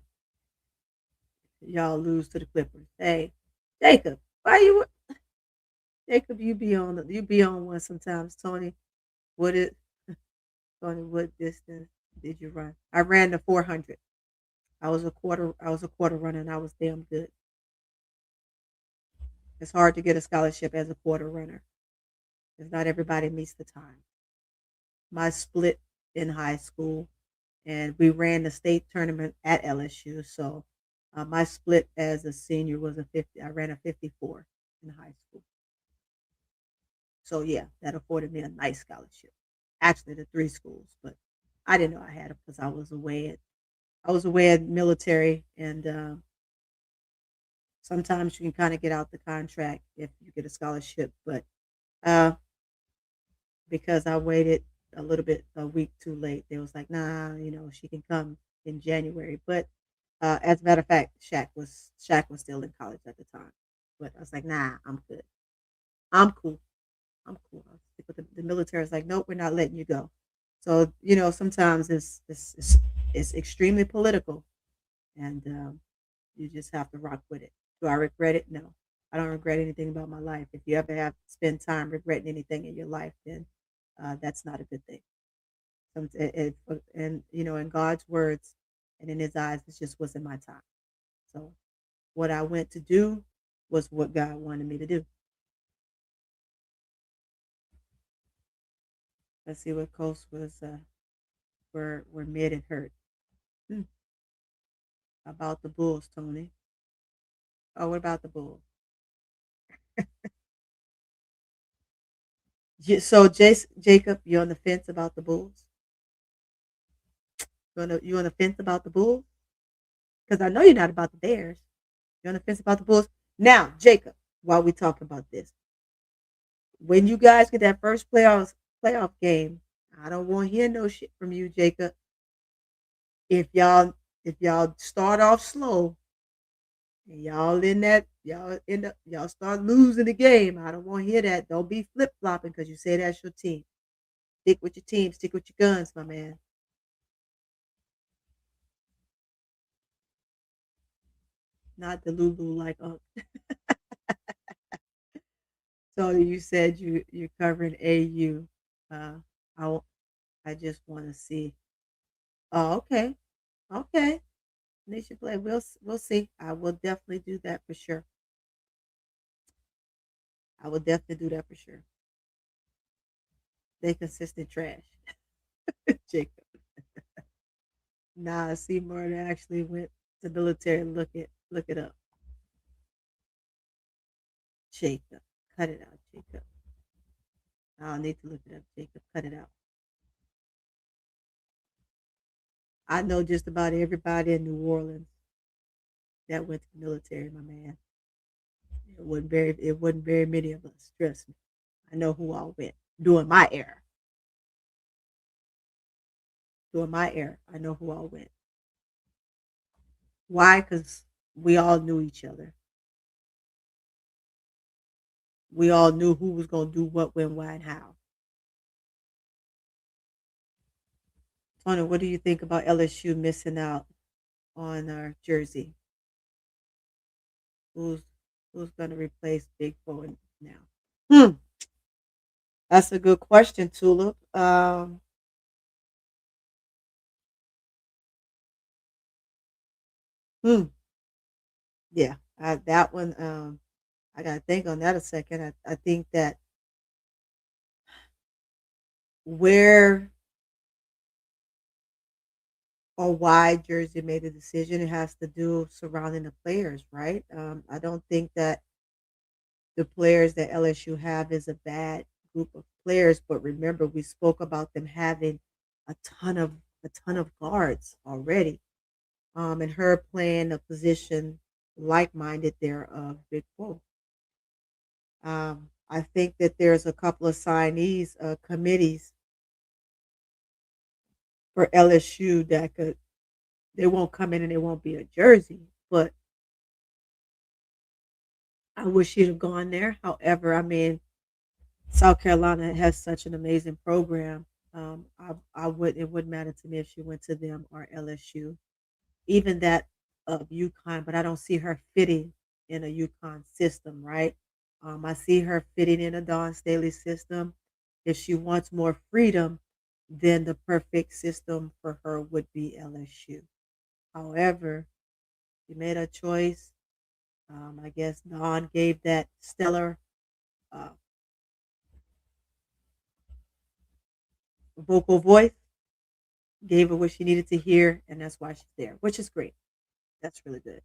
y'all lose to the Clippers. Hey, Jacob, why you Jacob, you be on one sometimes, Tony. What it Tony, what distance did you run? I ran the 400. I was a quarter runner and I was damn good. It's hard to get a scholarship as a quarter runner because not everybody meets the time. My split in high school, and we ran the state tournament at LSU. So my split as a senior was a 50. I ran a 54 in high school. So yeah, that afforded me a nice scholarship. Actually, the 3 schools, but I didn't know I had it because I was away at military, and sometimes you can kind of get out the contract if you get a scholarship, but uh, because I waited a little bit a week too late. They was like, nah, she can come in January. But as a matter of fact, Shaq was still in college at the time. But I was like, nah, I'm good. I'm cool. I'm cool. But the military is like, nope, we're not letting you go. So sometimes it's extremely political, and you just have to rock with it. Do I regret it? No, I don't regret anything about my life. If you ever have to spend time regretting anything in your life, then that's not a good thing. And in God's words and in His eyes, it just wasn't my time. So what I went to do was what God wanted me to do. Let's see what Coast was. Were mid and hurt. Hmm. About the Bulls, Tony. Oh, what about the Bulls? So, Jacob, you're on the fence about the Bulls. You on the fence about the Bulls? Because I know you're not about the Bears. You're on the fence about the Bulls. Now, Jacob, while we talk about this, when you guys get that first playoff game, I don't want to hear no shit from you, Jacob. If y'all start off slow and y'all start losing the game, I don't want to hear that. Don't be flip flopping because you say that's your team. Stick with your team. Stick with your guns, my man. Not the Lulu like So you said you're covering AU. I I just want to see. Oh, okay, okay. They should play. We'll see. I will definitely do that for sure. I will definitely do that for sure. They consistent trash, Jacob. Nah, Seymour actually went to military. Look it up, Jacob. Cut it out, Jacob. I don't need to look it up, Jacob. Cut it out. I know just about everybody in New Orleans that went to the military, my man. It wasn't very many of us. Trust me. I know who all went during my era. During my era, I know who all went. Why? Because we all knew each other. We all knew who was going to do what, when, why, and how. Tony, what do you think about LSU missing out on our jersey? Who's who's going to replace Big Four now? Hmm, that's a good question, Tulip. Hmm, yeah, that one. I got to think on that a second. I think that where or why Jersey made the decision, it has to do surrounding the players, right? I don't think that the players that LSU have is a bad group of players, but remember we spoke about them having a ton of a ton of guards already. And her playing a position like-minded there of Big Four. I think that there's a couple of signees, committees for LSU that could they won't come in and it won't be a jersey, but I wish she'd have gone there. However, I mean, South Carolina has such an amazing program. I would it wouldn't matter to me if she went to them or LSU, even that of UConn. But I don't see her fitting in a UConn system, right? I see her fitting in a Dawn Staley system. If she wants more freedom, then the perfect system for her would be LSU. However, she made a choice. I guess Dawn gave that stellar uh, vocal voice, gave her what she needed to hear, and that's why she's there, which is great. That's really good.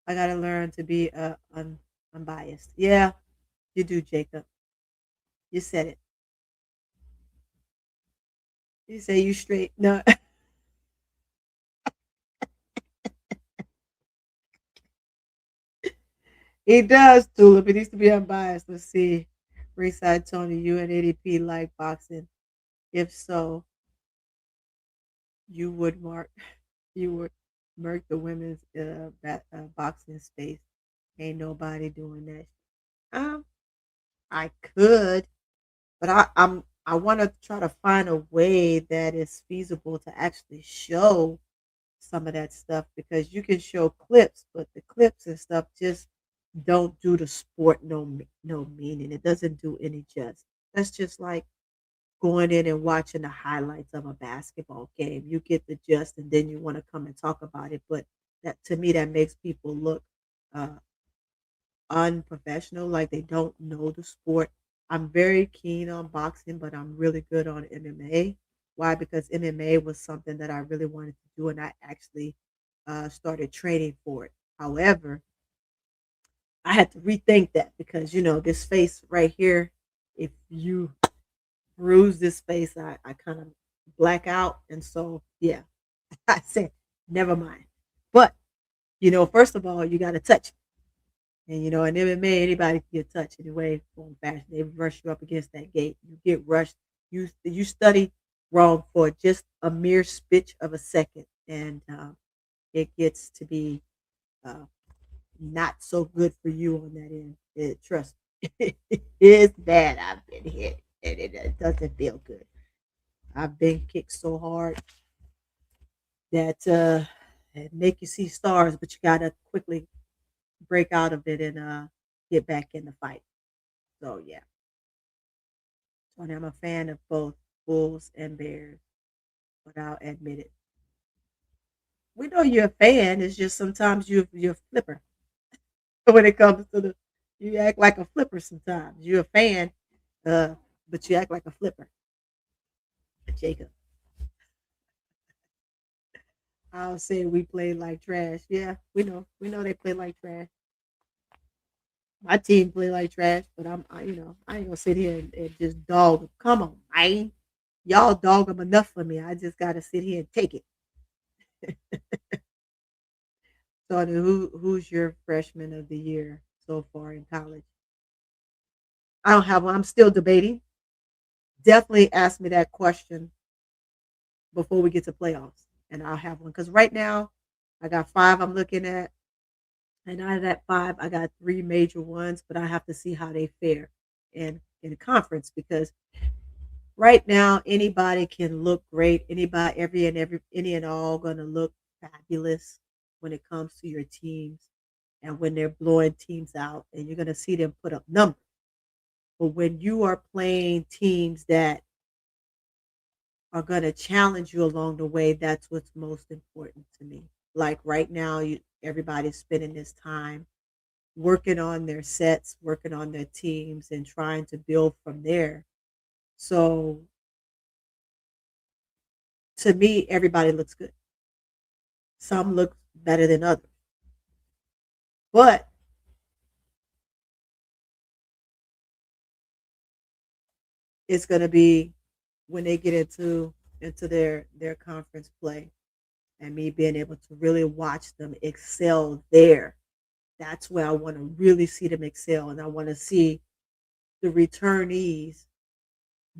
I got to learn to be unbiased. Yeah, you do, Jacob. You said it. You say you straight. No, he does, Tulip. It needs to be unbiased. Let's see. Ringside Tony, you and ADP like boxing. If so, you would mark you would mark the women's boxing space. Ain't nobody doing that. Um, I could, but I want to try to find a way that is feasible to actually show some of that stuff because you can show clips, but the clips and stuff just don't do the sport no meaning. It doesn't do any justice. That's just like going in and watching the highlights of a basketball game. You get the gist, and then you want to come and talk about it. But that to me, that makes people look uh, unprofessional, like they don't know the sport. I'm very keen on boxing, but I'm really good on MMA. Why? Because MMA was something that I really wanted to do, and I actually started training for it. However, I had to rethink that because this face right here, if you bruise this face, I kind of black out, and so yeah, I said, never mind. But, first of all, you got to touch. And, in MMA, anybody can get touched anyway, form fashion. They rush you up against that gate. You get rushed. You study wrong for just a mere spitch of a second. And it gets to be uh, not so good for you on that end. Trust me, it's bad. I've been hit, and it doesn't feel good. I've been kicked so hard that it make you see stars, but you gotta quickly break out of it and get back in the fight. So yeah, Tony, I'm a fan of both Bulls and Bears, but I'll admit it. We know you're a fan. It's just sometimes you're a flipper when it comes to the. You act like a flipper sometimes. You're a fan, uh, but you act like a flipper, Jacob. I'll say we play like trash. Yeah, we know. We know they play like trash. My team play like trash, but I ain't gonna sit here and just dog them. Come on, man. Y'all dog them enough for me. I just gotta sit here and take it. So, who's your freshman of the year so far in college? I don't have one. I'm still debating. Definitely ask me that question before we get to playoffs, and I'll have one. Because right now, I got five I'm looking at, and out of that five, I got three major ones, but I have to see how they fare in conference because right now anybody can look great. Anybody, any and all, gonna look fabulous when it comes to your teams and when they're blowing teams out, and you're gonna see them put up numbers. But when you are playing teams that are going to challenge you along the way, that's what's most important to me. Like right now, everybody's spending this time working on their sets, working on their teams, and trying to build from there. So to me, everybody looks good. Some look better than others, but it's going to be when they get into their conference play and me being able to really watch them excel there. That's where I want to really see them excel, and I want to see the returnees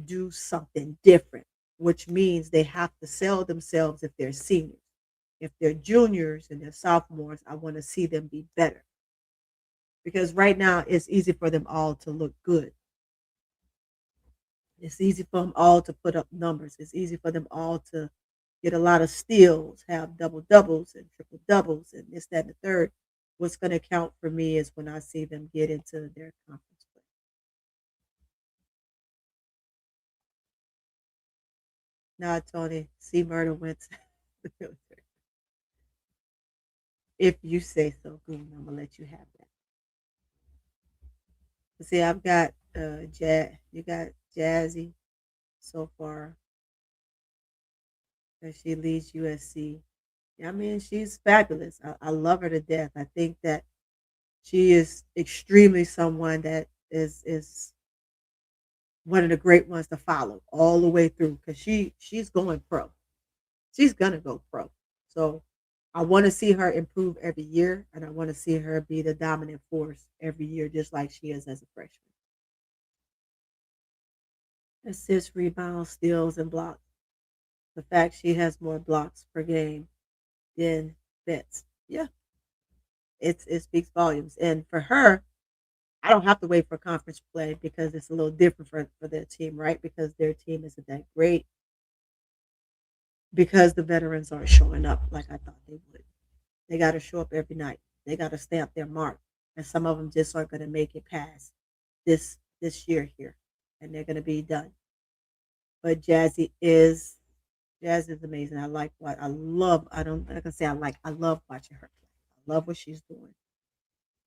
do something different, which means they have to sell themselves if they're seniors. If they're juniors and they're sophomores, I want to see them be better. Because right now it's easy for them all to look good. It's easy for them all to put up numbers. It's easy for them all to get a lot of steals, have double doubles and triple doubles and this, that, and the third. What's going to count for me is when I see them get into their conference play. Nah, Tony, see Murder went to the military. If you say so, Goon, I'm gonna let you have that. See, I've got you got Jazzy so far, and she leads USC. I mean, she's fabulous. I love her to death. I think that she is extremely someone that is one of the great ones to follow all the way through because she's going pro. She's gonna go pro. So I want to see her improve every year, and I want to see her be the dominant force every year, just like she is as a freshman. Assists, rebounds, steals, and blocks. The fact she has more blocks per game than Betts, yeah, it speaks volumes. And for her, I don't have to wait for conference play because it's a little different for their team, right? Because their team isn't that great because the veterans aren't showing up like I thought they would. They got to show up every night. They got to stamp their mark, and some of them just aren't going to make it past this year here, and they're going to be done. But Jazz is amazing. I like what I love. I don't. I can say I like. I love watching her play. I love what she's doing.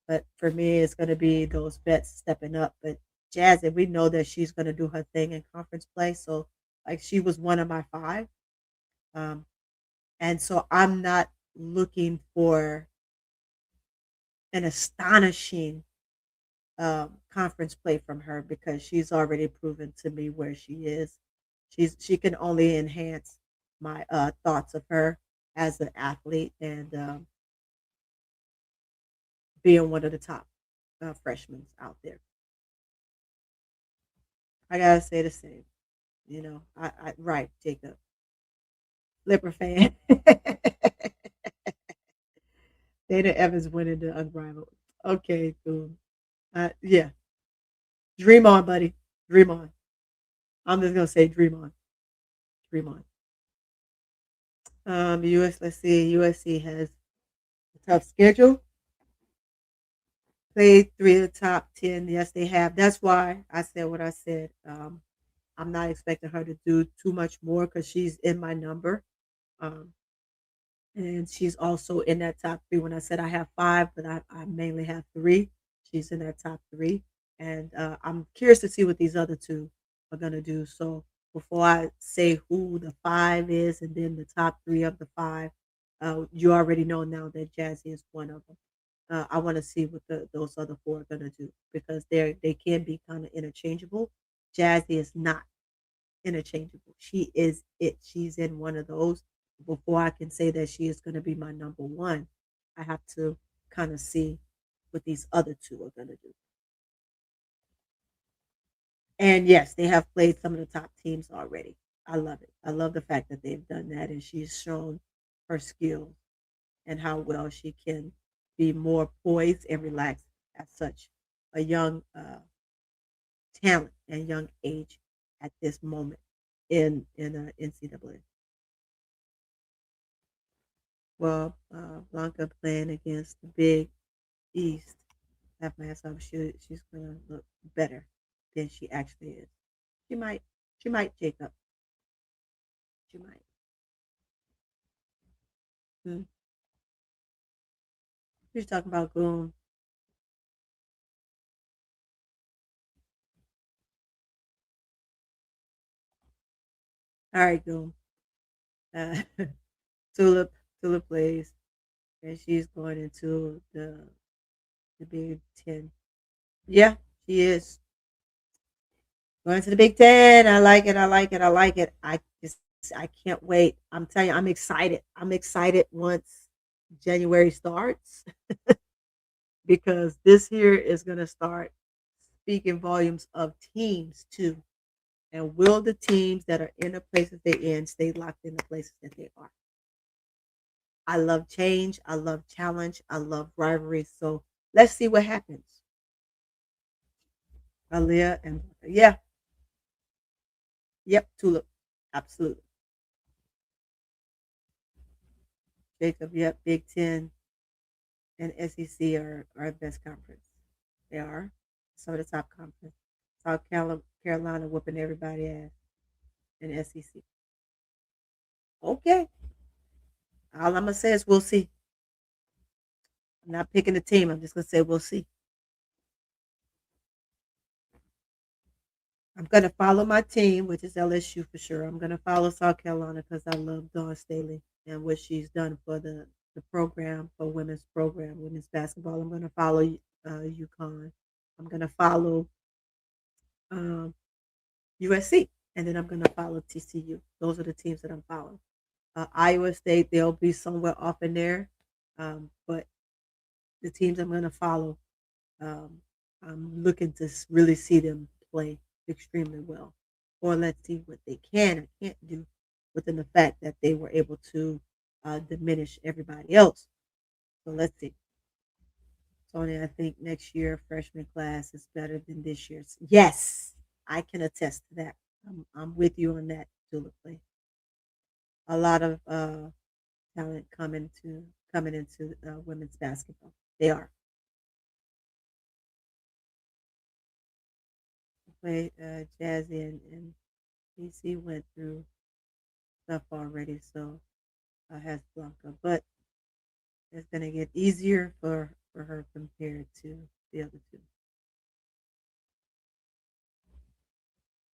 But for me, it's going to be those vets stepping up. But Jazz, we know that she's going to do her thing in conference play. So like she was one of my five. Um, and so I'm not looking for an astonishing conference play from her because she's already proven to me where she is. She can only enhance my thoughts of her. as an athlete and being one of the top freshmen out there. I gotta say the same. I right, Jacob, Flipper fan. Dana Evans winning the unrivaled. Okay, cool. Yeah, dream on, buddy. Dream on. I'm just gonna say dream on. Dream on. Let's see. USC has a tough schedule. Played 3 of the top 10. Yes, they have. That's why I said what I said. I'm not expecting her to do too much more because she's in my number. Um, and she's also in that top three. When I said I have five, but I mainly have three. She's in that top three, and I'm curious to see what these other two are gonna do. So before I say who the five is, and then the top three of the five, you already know now that Jazzy is one of them. I want to see what those other four are gonna do because they can be kind of interchangeable. Jazzy is not interchangeable. She is it. She's in one of those. Before I can say that she is going to be my number one, I have to kind of see what these other two are going to do. And yes, they have played some of the top teams already. I love it. I love the fact that they've done that and she's shown her skills and how well she can be more poised and relaxed at such a young talent and young age at this moment in NCAA. Well, Blanca playing against the Big East. That means she's gonna look better than she actually is. She might, she might, Jacob. She might. Hmm. She's talking about Goon. All right, Goon. Uh, Tulip, Tulip plays, and she's going into the Big Ten. Yeah, she is going to the Big Ten. I like it. I like it. I like it. I can't wait. I'm telling you, I'm excited. I'm excited once January starts because this here is going to start speaking volumes of teams too. And will the teams that are in the places they're in stay locked in the places that they are? I love change. I love challenge. I love rivalry. So let's see what happens. Aaliyah and yeah, yep, Tulip, absolutely. Jacob, yep, Big Ten and SEC are best conference. They are some of the top conference. Carolina whooping everybody ass in SEC. Okay, all I'm gonna say is we'll see. I'm not picking the team. I'm just gonna say we'll see. I'm gonna follow my team, which is LSU for sure. I'm gonna follow South Carolina because I love Dawn Staley and what she's done for the program for women's basketball. I'm gonna follow UConn. I'm gonna follow um, USC, and then I'm gonna follow TCU. Those are the teams that I'm following. Iowa State, they'll be somewhere off in there, but the teams I'm gonna follow, um, I'm looking to really see them play extremely well, or let's see what they can or can't do within the fact that they were able to diminish everybody else. So let's see. Tony, I think next year freshman class is better than this year's. Yes, I can attest to that. I'm with you on that, Tulip. A lot of talent coming into women's basketball. They are. Play Jazzy and PC went through stuff already, so has Blanca, but it's gonna get easier for her compared to the other two.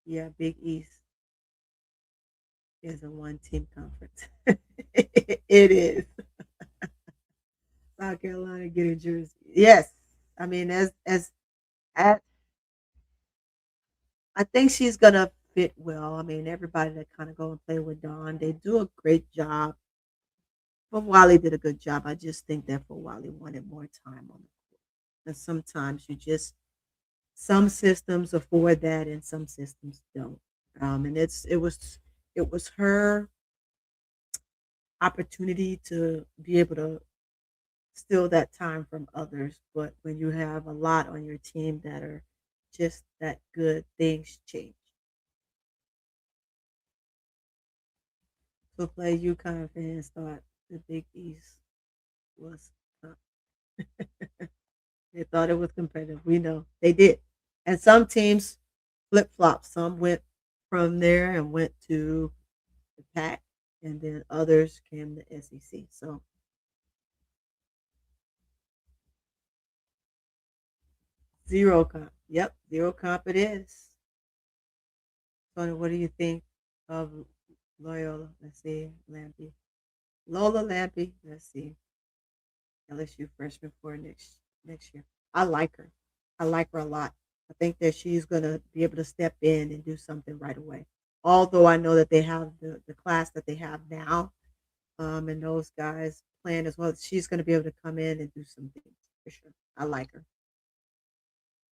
Yeah, Big East is a one team conference. It is. South Carolina getting Jersey. Yes, I mean as I think she's gonna fit well. I mean everybody that kind of go and play with Dawn, they do a great job But Wally did a good job. I just think that for Wally wanted more time on the court. And sometimes you just some systems afford that and some systems don't. And it was her opportunity to be able to steal that time from others. But when you have a lot on your team that are just that good, things change. So play UConn fans thought the Big East was tough. They thought it was competitive. We know they did. And some teams flip flopped. Some went from there and went to the Pac, and then others came to SEC. So zero comp. Yep, zero comp it is. Tony, what do you think of Loyola? Let's see, Lampy. Lola Lampy. Let's see. LSU freshman for next year. I like her. I like her a lot. I think that she's gonna be able to step in and do something right away. Although I know that they have the class that they have now, and those guys playing as well, she's gonna be able to come in and do some things for sure. I like her.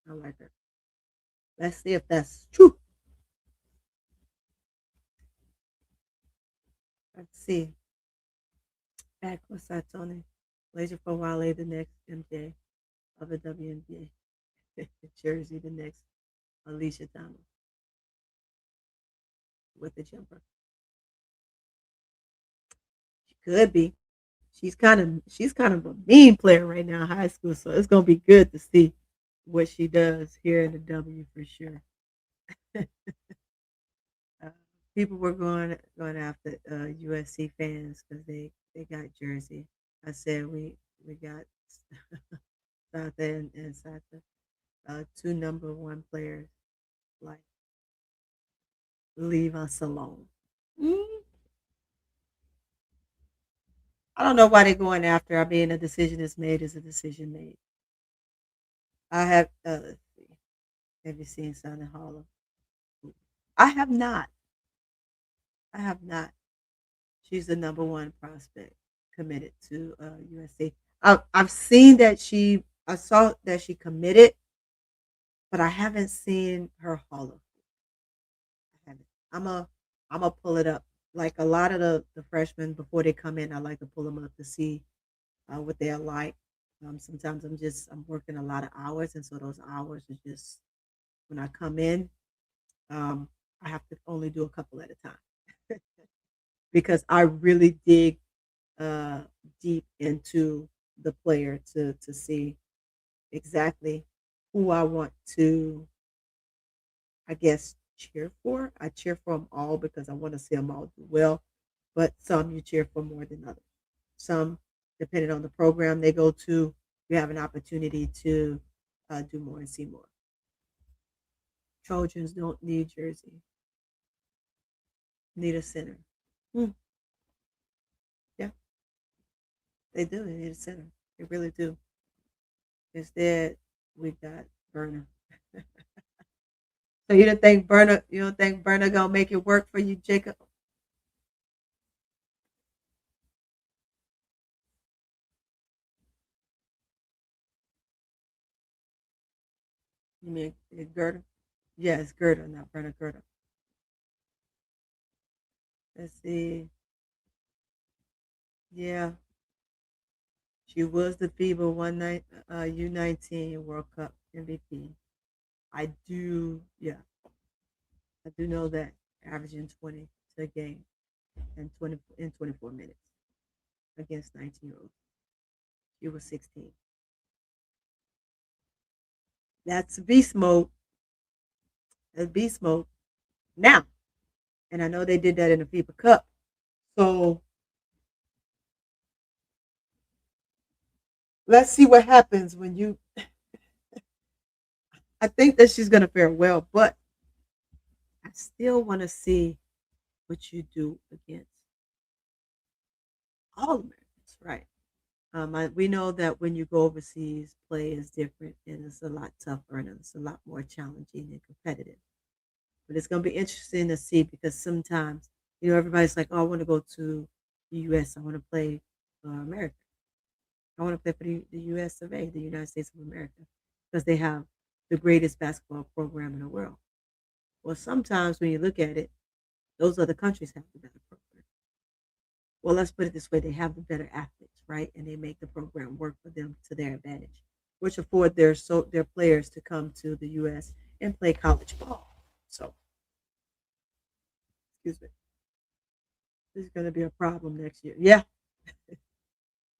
I like her. Let's see if that's true. Let's see. Back what's that, Tony? Laser for Wale, the next MJ of the WNBA. Jersey, the next Alicia Thomas with the jumper. She could be. She's kind of a mean player right now in high school, so it's gonna be good to see what she does here in the W for sure. uh, People were going after USC fans because they got Jersey. I said we got Sata and Sata, two number one players. Like, leave us alone. Mm, I don't know why they're going after. I mean, a decision is made is a decision made. I have. Let's see. Have you seen Southern Harlem? I have not. I have not. She's the number one prospect committed to USC. I've seen that she. I saw that she committed, but I haven't seen her Hall of. I haven't. I'm a pull it up. Like a lot of the freshmen before they come in, I like to pull them up to see what they're like. Sometimes I'm working a lot of hours, and so those hours are just when I come in, um, I have to only do a couple at a time because I really dig uh, deep into the player to see exactly who I want to, I guess, cheer for. I cheer for them all because I want to see them all do well, but some you cheer for more than others. Some, depending on the program they go to, you have an opportunity to do more and see more. Trojans don't need jersey, need a center. Hmm. Yeah, they do. They need a center. They really do. Instead, we got Burner. So you don't think Burner gonna make it work for you, Jacob? You mean Gerda? Yes, Gerda, not Burner, Gerda. Let's see. Yeah, she was the FIBA one night U19 World Cup MVP. Yeah, I do know that, averaging 20 to a game and 20 in 24 minutes against 19-year-olds. She was 16. That's beast mode. That's beast mode now. And I know they did that in the FIBA Cup. So let's see what happens when you. I think that she's going to fare well, but I still want to see what you do against all Americans, right? We know that when you go overseas, play is different and it's a lot tougher and it's a lot more challenging and competitive. But it's going to be interesting to see because sometimes, everybody's like, oh, I want to go to the US. I want to play America. I want to play for the U.S. of A., the United States of America, because they have the greatest basketball program in the world. Well, sometimes when you look at it, those other countries have the better program. Well, let's put it this way: they have the better athletes, right? And they make the program work for them to their advantage, which afford their players to come to the U.S. and play college ball. So, excuse me, this is going to be a problem next year. Yeah,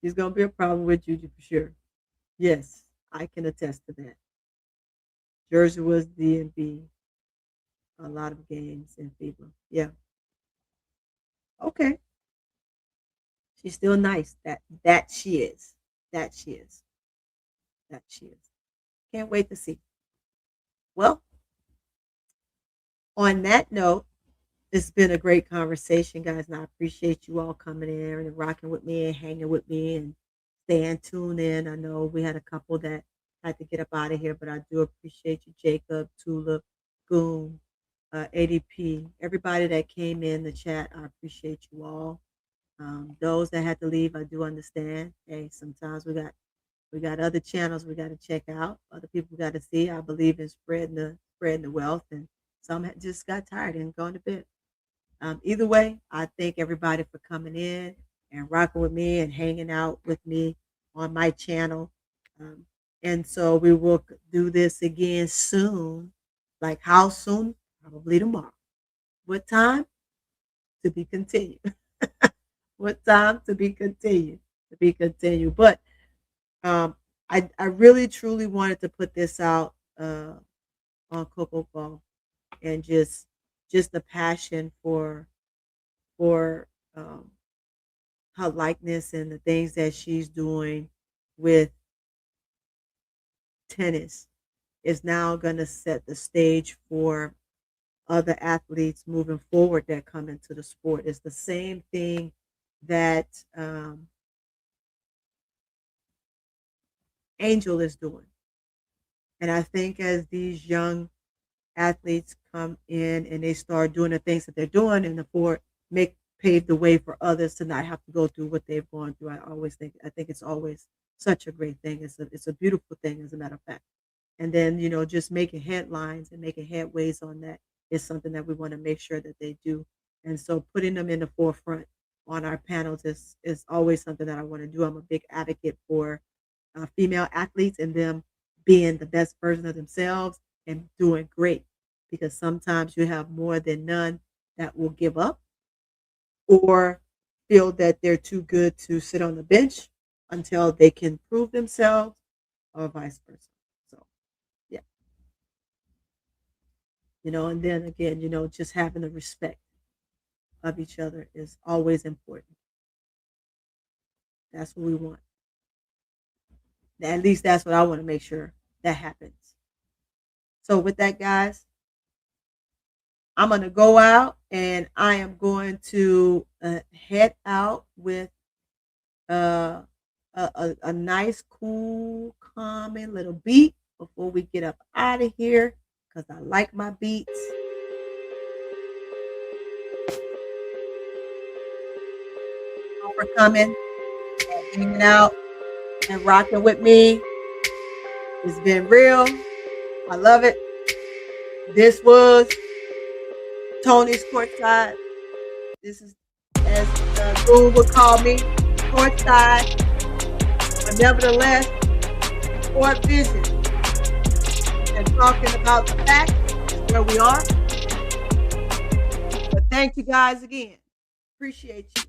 it's going to be a problem with Juju for sure. Yes, I can attest to that. Jersey was DMV a lot of games in FIBA. Yeah. Okay. She's still nice. That she is. That she is. That she is. Can't wait to see. Well, on that note, it's been a great conversation, guys, and I appreciate you all coming in and rocking with me and hanging with me and staying tuned in. I know we had a couple that had to get up out of here, but I do appreciate you, Jacob, Tulip, Goon, ADP, everybody that came in the chat. I appreciate you all. Those that had to leave, I do understand. Hey, sometimes we got other channels we got to check out, other people we got to see. I believe in spreading the wealth, and some just got tired and going to bed. Either way, I thank everybody for coming in and rocking with me and hanging out with me on my channel. And so we will do this again soon. Like how soon? Probably tomorrow. What time? To be continued. What time? To be continued. To be continued. But I really truly wanted to put this out on Coco Gauff, and just the passion for her likeness and the things that she's doing with tennis is now going to set the stage for other athletes moving forward that come into the sport. It's the same thing that Angel is doing. And I think as these young athletes come in and they start doing the things that they're doing and pave the way for others to not have to go through what they've gone through. I think it's always such a great thing. It's a beautiful thing, as a matter of fact. And then, just making headlines and making headways on that is something that we want to make sure that they do. And so putting them in the forefront on our panels is always something that I want to do. I'm a big advocate for female athletes and them being the best version of themselves and doing great, because sometimes you have more than none that will give up or feel that they're too good to sit on the bench until they can prove themselves, or vice versa. So, yeah. And then again, just having the respect of each other is always important. That's what we want. At least that's what I want to make sure that happens. So with that, guys, I'm going to go out and I am going to head out with a nice, cool, calming little beat before we get up out of here, because I like my beats. For coming, hanging out, and rocking with me. It's been real. I love it. This was Tony's Courtside. This is, as Google would call me, Courtside. But nevertheless, Sport Vision. And talking about the facts is where we are. But thank you guys again. Appreciate you.